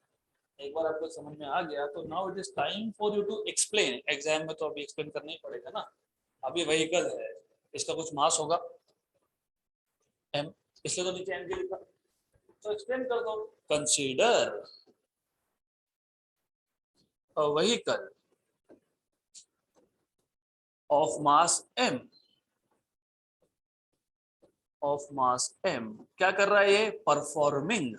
एक बार आपको समझ में आ गया तो now it is time for you to explain. Exam में तो अभी एक्सप्लेन करना ही पड़ेगा ना। अभी व्हीकल है, इसका कुछ मास होगा m, इसलिए तो नीचे m के लिखा। तो एक्सप्लेन कर दो। Consider a vehicle of mass m, of mass m क्या कर रहा है ये? Performing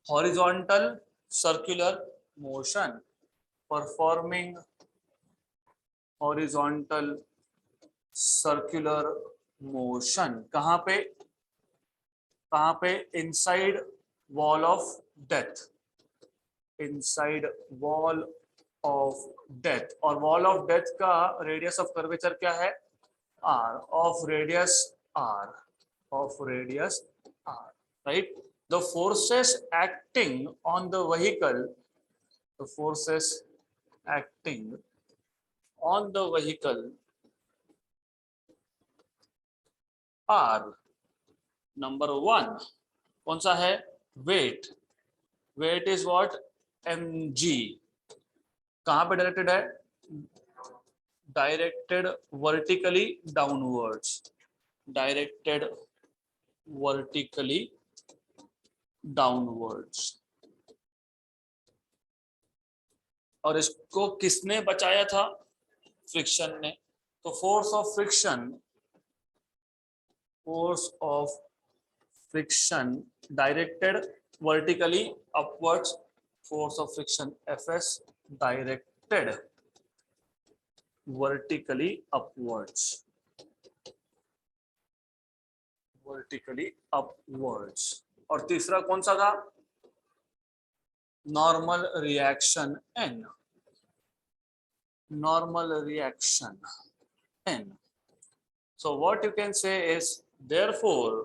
horizontal circular motion. Performing horizontal circular motion. कहाँ पे? कहाँ पे? Inside wall of death. Inside wall of death. और वॉल ऑफ डेथ का रेडियस ऑफ कर्वेचर क्या है? r। Of radius r, of radius r, right. The forces acting on the vehicle, the forces acting on the vehicle are, number one कौन सा है? Weight. Weight is what? mg। कहाँ पे डायरेक्टेड है? Directed vertically downwards. Directed vertically downwards. और इसको किसने बचाया था? फ्रिक्शन ने। तो force of friction, force of friction directed vertically upwards, force of friction fs directed vertically upwards, vertically upwards. और तीसरा कौन सा था? Normal reaction n, normal reaction n। So what you can say is therefore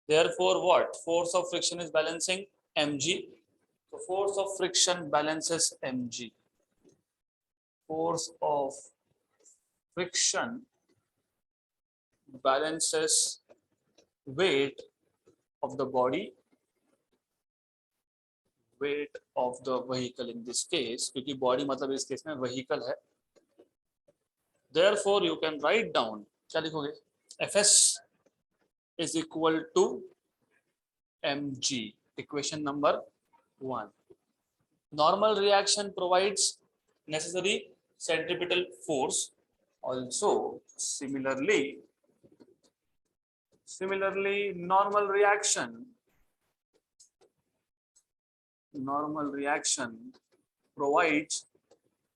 what? Force of friction is balancing mg. So force of friction balances mg. Force of friction balances weight of the body, weight of the vehicle in this case, क्योंकि body मतलब इस केस में vehicle है। Therefore you can write down, क्या लिखोगे? Fs is equal to mg, equation number 1. Normal reaction provides necessary centripetal force, also similarly normal reaction provides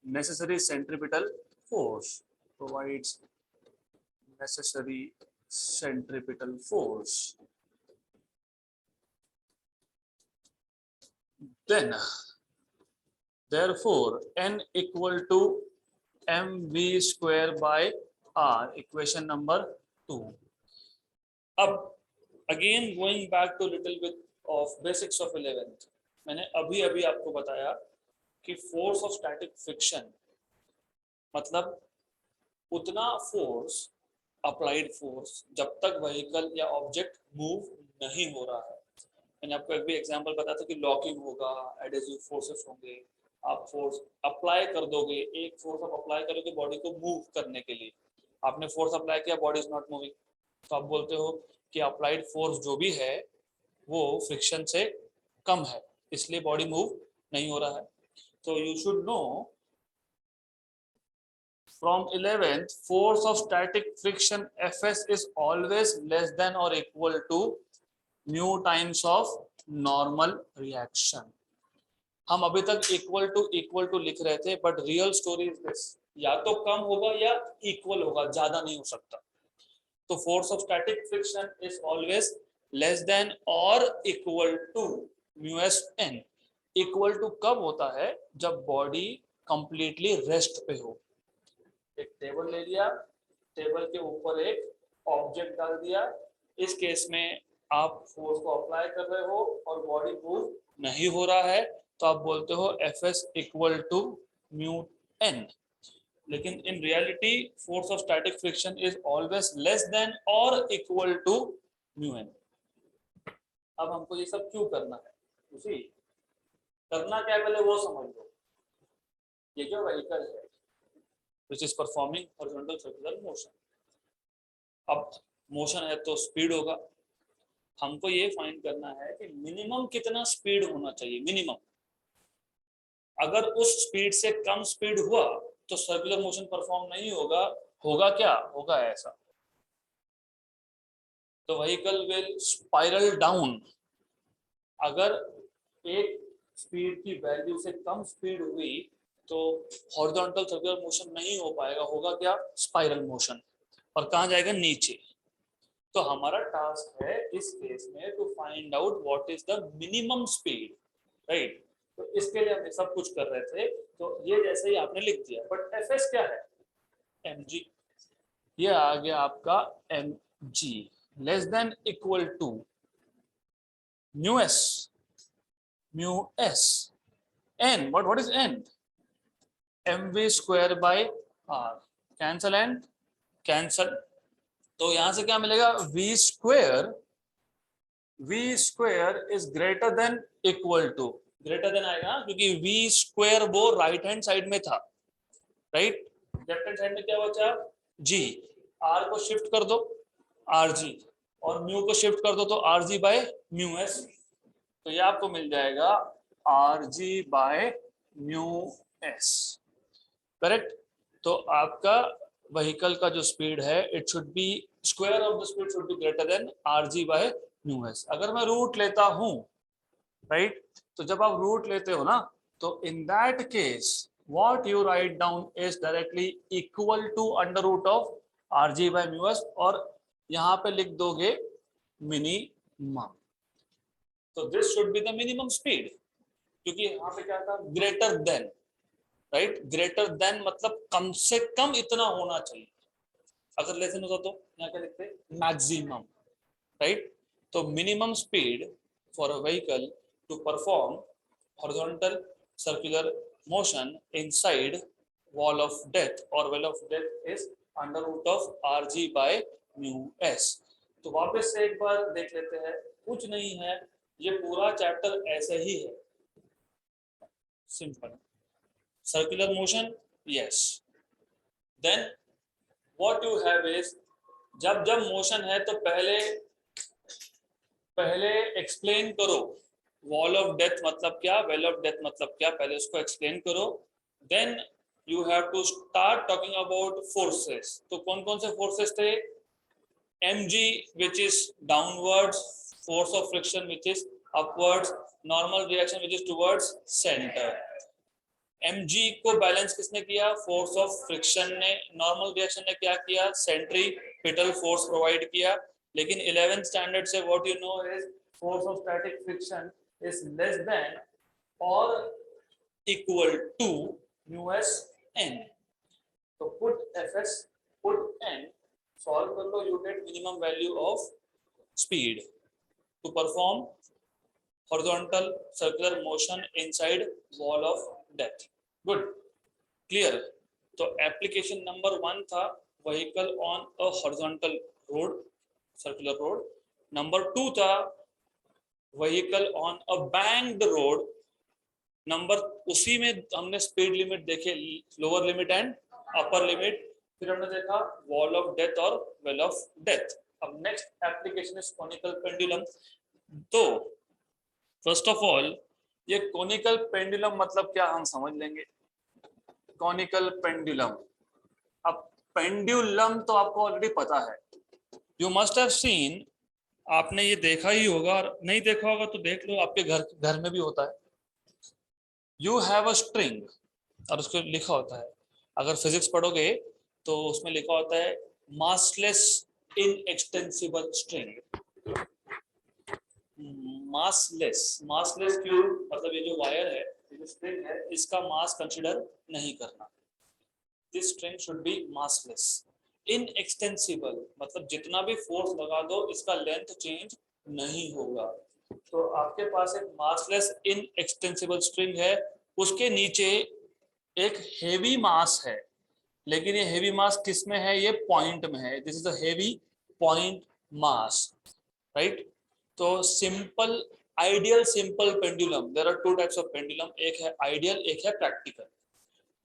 necessary centripetal force, provides necessary centripetal force. Then therefore n equal to mv square by r, equation number 2. अब again going back to little bit of basics of 11th, मैंने अभी अभी आपको बताया कि फोर्स ऑफ स्टैटिक फ्रिक्शन मतलब उतना फोर्स, अप्लाइड फोर्स, जब तक व्हीकल या ऑब्जेक्ट मूव नहीं हो रहा है। मैंने आपको एक भी एग्जांपल बताया था कि लॉकिंग होगा, एडहेसिव फोर्सेस होंगे, आप फोर्स अप्लाई कर दोगे, एक फोर्स आप अप्लाई करोगे बॉडी को मूव करने के लिए, आपने फोर्स अप्लाई किया, बॉडी इज नॉट मूविंग, तो आप बोलते हो कि अप्लाइड फोर्स जो भी है वो फ्रिक्शन से कम है, इसलिए बॉडी मूव नहीं हो रहा है। तो you should no from 11th, force of static friction Fs is always less than or equal to mu times of normal reaction. हम अभी तक इक्वल टू लिख रहे थे, but real story is this, या तो कम होगा या इक्वल होगा, ज्यादा नहीं हो सकता। तो force of static friction is always less than और equal to mu s n. Equal to कब होता है? जब बॉडी कंप्लीटली रेस्ट पे हो। एक टेबल ले लिया, टेबल के ऊपर एक ऑब्जेक्ट डाल दिया, इस केस में आप फोर्स को अप्लाई कर रहे हो और बॉडी मूव नहीं हो रहा है, तो आप बोलते हो Fs equal to mu n. लेकिन in reality force of static friction is always less than और इक्वल टू म्यू एन। अब हमको ये सब क्यों करना है? उसी करना क्या है पहले वो समझ लो। ये जो व्हीकल है which is performing horizontal circular motion, अब मोशन है तो स्पीड होगा, हमको ये फाइंड करना है कि मिनिमम कितना स्पीड होना चाहिए। मिनिमम अगर उस स्पीड से कम स्पीड हुआ तो सर्कुलर मोशन परफॉर्म नहीं होगा। होगा क्या? होगा ऐसा, तो व्हीकल विल स्पाइरल डाउन। अगर एक स्पीड की वैल्यू से कम स्पीड हुई तो हॉरिजॉन्टल सर्कुलर मोशन नहीं हो पाएगा, होगा क्या? स्पाइरल मोशन, और कहाँ जाएगा? नीचे। तो हमारा टास्क है इस केस में to find out what is the minimum speed, right? तो इसके लिए हम सब कुछ कर रहे थे, तो ये जैसे ही आपने लिख दिया, बट एफएस क्या है? mg। ये आ गया आपका mg less than equal to mu S n। what is n? mv square by r। Cancel and cancel, तो यहां से क्या मिलेगा? v square is greater than equal to, greater than आएगा क्योंकि v स्क्वायर वो राइट हैंड साइड में था, राइट? लेफ्ट हैंड साइड में क्या बचा? g। r को शिफ्ट कर दो rg, और म्यू को शिफ्ट कर दो तो rg बाय म्यू एस, तो ये आपको मिल जाएगा rg by mu S, correct? तो आपका व्हीकल का जो स्पीड है, it should be square of the speed should be greater than rg by mu S. अगर मैं रूट लेता हूं, राइट, तो जब आप रूट लेते हो ना, तो in that case what you write down is directly equal to under root of rg by mu S, और यहां पे लिख दोगे मिनिमम। तो this should be the minimum speed, क्योंकि यहाँ पे क्या था? Greater than, right? Greater than मतलब कम से कम इतना होना चाहिए। अगर लेस देन होता तो यहाँ क्या लिखते? Maximum, right? तो minimum speed for a vehicle to perform horizontal circular motion inside wall of death और well of death is under root of rg by mu s. तो वापस से एक बार देख लेते हैं, कुछ नहीं है, ये पूरा चैप्टर ऐसे ही है, simple. circular motion, yes, then what you have is, जब मोशन है तो पहले एक्सप्लेन करो वॉल ऑफ डेथ मतलब क्या, वेल ऑफ डेथ मतलब क्या, पहले उसको एक्सप्लेन करो, then you have to start talking about forces. तो कौन कौन से forces थे? mg which is downwards, force of friction which is upwards, normal reaction which is towards center. mg को बैलेंस किसने किया? फोर्स ऑफ फ्रिक्शन ने. नॉर्मल रिएक्शन ने क्या किया? सेंट्रीपिटल फोर्स प्रोवाइड किया. लेकिन 11th स्टैंडर्ड से what you know is force of static friction is less than और इक्वल टू μs n. तो put fs put n solve कर लो, you get minimum value of speed to perform horizontal circular motion inside wall of depth. Good, clear. तो application number 1 था vehicle on a horizontal road, circular road. Number 2 था vehicle on a banked road. Number उसी में हमने स्पीड लिमिट देखे, lower limit and upper limit. फिर हमने देखा वॉल ऑफ डेथ और वेल ऑफ डेथ. अब next application is conical pendulum. तो फर्स्ट ऑफ ऑल ये कोनिकल पेंडुलम मतलब क्या हम समझ लेंगे. कोनिकल पेंडुलम, अब पेंडुलम तो आपको ऑलरेडी पता है, यू मस्ट हैव सीन, आपने ये देखा ही होगा, और नहीं देखा होगा तो देख लो, आपके घर में भी होता है. यू हैव अ स्ट्रिंग और उसको लिखा होता है, अगर फिजिक्स पढ़ोगे तो उसमें लिखा होता है मासलेस इनएक्सटेंसिबल स्ट्रिंग. मासलेस क्यों? मतलब ये जो वायर है, ये जो स्ट्रिंग है, इसका मास कंसीडर नहीं करना. This string should be massless. Inextensible मतलब जितना भी फोर्स लगा दो इसका लेंथ चेंज नहीं होगा. तो आपके पास एक मासलेस इनएक्सटेंसिबल स्ट्रिंग है, उसके नीचे एक हेवी मास है, लेकिन ये हेवी मास किस में है? ये पॉइंट में है. This is a heavy point mass, right. तो simple, ideal simple pendulum, there are two types of pendulum, एक है आइडियल, एक है प्रैक्टिकल.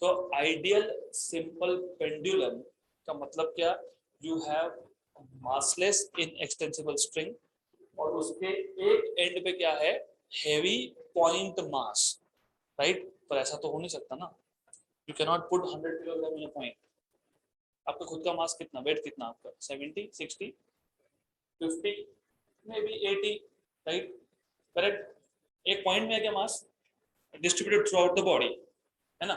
तो आइडियल सिंपल पेंडुलम का मतलब क्या? You have massless inextensible string और उसके एक एंड पे क्या है? Heavy point mass, right. पर ऐसा तो हो नहीं सकता ना, you can not put 100 kilogram in a point. आपका खुद का मास कितना, वेट कितना आपका? 70, 60, 50, मे बी 80, राइट, करेक्ट. एक पॉइंट में है क्या mass? Distributed throughout the body, है ना.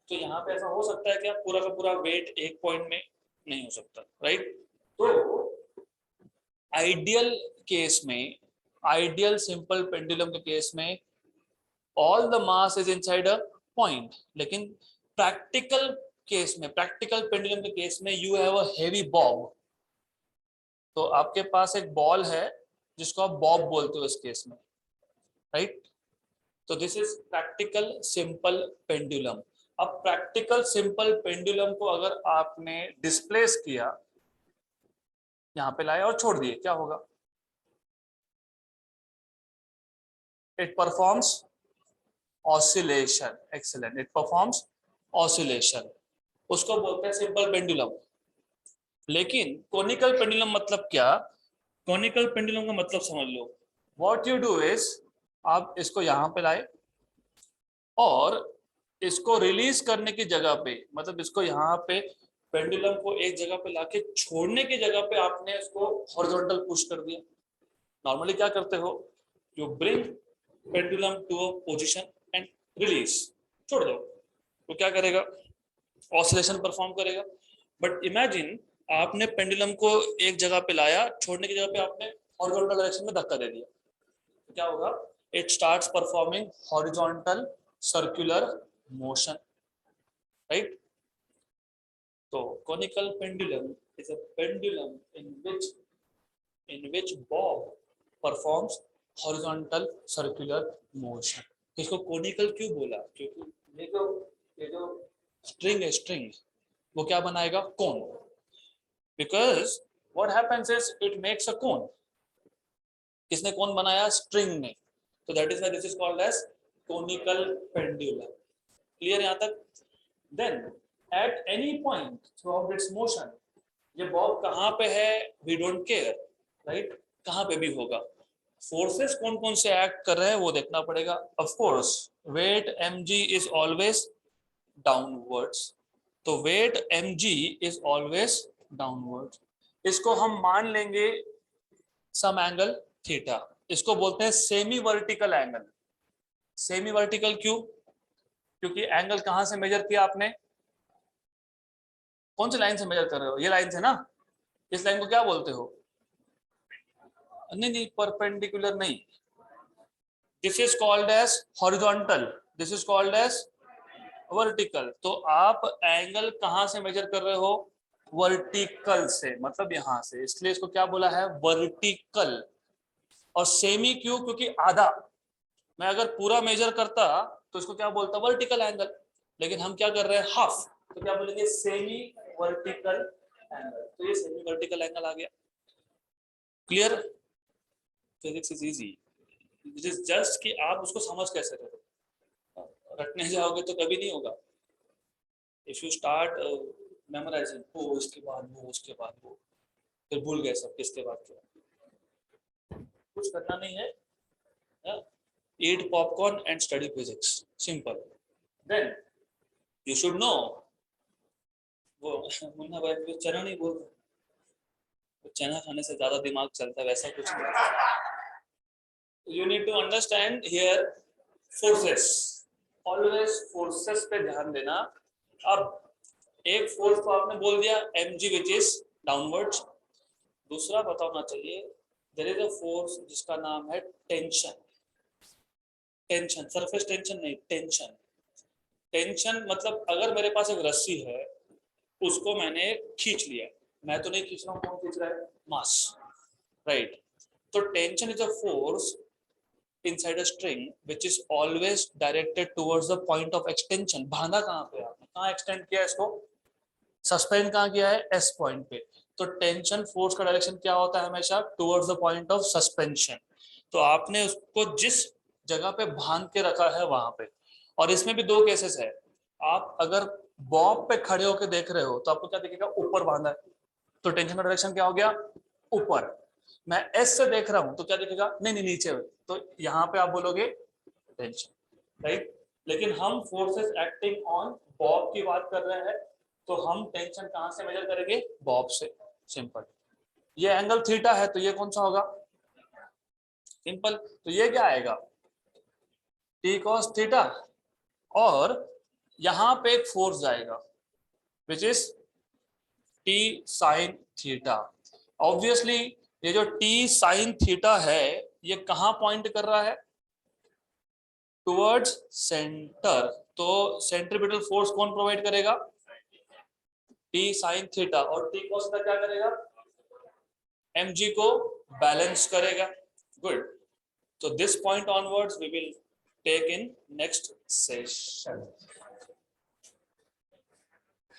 तो यहाँ पे ऐसा हो सकता है क्या पूरा का पूरा वेट एक पॉइंट में? नहीं हो सकता, राइट. तो आइडियल केस में, आइडियल सिंपल पेंडुलम के केस में all the mass is inside a point. लेकिन प्रैक्टिकल केस में, प्रैक्टिकल पेंडुलम के केस में you have a heavy Bob. तो आपके पास एक बॉल है जिसको आप बॉब बोलते हो इस केस में, राइट. तो this is practical simple pendulum. अब प्रैक्टिकल सिंपल पेंडुलम को अगर आपने डिस्प्लेस किया, यहां पे लाए और छोड़ दिए, क्या होगा? It performs oscillation. Excellent, it performs oscillation. उसको बोलते हैं सिंपल पेंडुलम. लेकिन कोनिकल पेंडुलम मतलब क्या? कोनिकल पेंडुलम का मतलब समझ लो. व्हाट यू डू इज, आप इसको यहां पे लाए और इसको रिलीज करने की जगह पे, मतलब इसको यहाँ पे पेंडुलम को एक जगह पे लाके छोड़ने की जगह पे आपने इसको हॉरिजॉन्टल पुश कर दिया. नॉर्मली क्या करते हो? You bring pendulum to a position and release, छोड़ दो. तो क्या करेगा? ऑसिलेशन परफॉर्म करेगा. बट इमेजिन आपने पेंडुलम को एक जगह पे लाया, छोड़ने की जगह पे आपने हॉरिजॉन्टल डायरेक्शन में धक्का दे दिया, तो क्या होगा? It starts performing horizontal circular motion, right. तो conical pendulum is a pendulum in which bob performs horizontal circular motion. इसको conical क्यों बोला? क्योंकि ये जो स्ट्रिंग है, स्ट्रिंग वो क्या बनाएगा? Cone. Because what happens is it makes a cone. किसने कोन बनाया? स्ट्रिंग ने. तो that is why this is called as conical pendulum. Clear यहाँ तक? Then at any point throughout its motion, ये बॉब कहाँ पे है? we don't care, right. कहाँ पे भी होगा. फोर्सेस कौन कौन से एक्ट कर रहे हैं वो देखना पड़ेगा. Of course weight mg is always downwards, तो weight mg is always downward. इसको हम मान लेंगे सम एंगल थीटा, इसको बोलते हैं semi vertical angle. Semi vertical क्यों? क्योंकि एंगल कहां से मेजर किया आपने, कौन सी लाइन से मेजर कर रहे हो, ये लाइन से ना, इस लाइन को क्या बोलते हो? नहीं नहीं, परपेंडिकुलर नहीं, this is called as horizontal, this is called as vertical. तो आप एंगल कहां से मेजर कर रहे हो? वर्टिकल से, मतलब यहां से, इसलिए इसको क्या बोला है? वर्टिकल। और सेमी क्यों? क्योंकि आधा, मैं अगर पूरा मेजर करता तो इसको क्या बोलता? वर्टिकल एंगल, लेकिन हम क्या कर रहे हैं? हाफ, तो क्या बोलेंगे? Semi vertical angle. तो ये सेमी वर्टिकल एंगल आ गया। Clear? Physics is easy, it is just कि आप उसको समझ कैसे रहे हो। रटने जाओगे तो कभी नहीं होगा। इफ यू स्टार्ट मेमोराइजिंग, वो इसके बाद वो, उसके बाद वो, फिर भूल गए सब किसके बाद क्या, कुछ करना नहीं है। Eat popcorn and study physics, simple. Then you should know, वो मुन्ना भाई को चना नहीं बोलते, तो चना खाने से ज्यादा दिमाग चलता है, वैसा कुछ नहीं। You need to understand here forces, always forces पे ध्यान देना। अब एक फोर्स तो आपने बोल दिया mg which is downwards, दूसरा बताना चाहिए there is a force जिसका नाम है टेंशन। टेंशन, सरफेस टेंशन नहीं, टेंशन। टेंशन मतलब अगर मेरे पास एक रस्सी है, उसको मैंने खींच लिया, मैं तो नहीं खींच रहा हूँ, कौन खींच रहा है? मास, राइट। तो tension is a force inside a string which is always directed towards the point of extension। बांधा कहाँ पे आपने, कहाँ एक्सटेंड किया इसको? सस्पेंड कहाँ किया है? एस पॉइंट पे। तो टेंशन फोर्स का डायरेक्शन क्या होता है? हमेशा towards the point of suspension. तो आपने उसको जिस जगह पे बांध के रखा है वहां पे। और इसमें भी दो केसेस है, आप अगर बॉब पे खड़े होकर देख रहे हो तो आपको क्या दिखेगा? ऊपर बांधा है, तो टेंशन का डायरेक्शन क्या हो गया? ऊपर। मैं एस से देख रहा हूं तो क्या दिखेगा? नहीं नहीं, नीचे। तो यहाँ पे आप बोलोगे टेंशन, राइट। लेकिन हम फोर्सेस एक्टिंग ऑन बॉब की बात कर रहे हैं, तो हम टेंशन कहां से मेजर करेंगे? बॉब से, सिंपल। ये एंगल थीटा है, तो ये कौन सा होगा? सिंपल। तो ये क्या आएगा? T cos theta. और यहां पे एक फोर्स जाएगा which is T sine theta. Obviously ये जो टी साइन थीटा है, ये कहां पॉइंट कर रहा है? Towards centre. तो सेंट्रीपिटल फोर्स कौन प्रोवाइड करेगा? T sign theta. और टी कॉस थीटा क्या करेगा? mg को बैलेंस करेगा। Good. So this point onwards we will take in next session.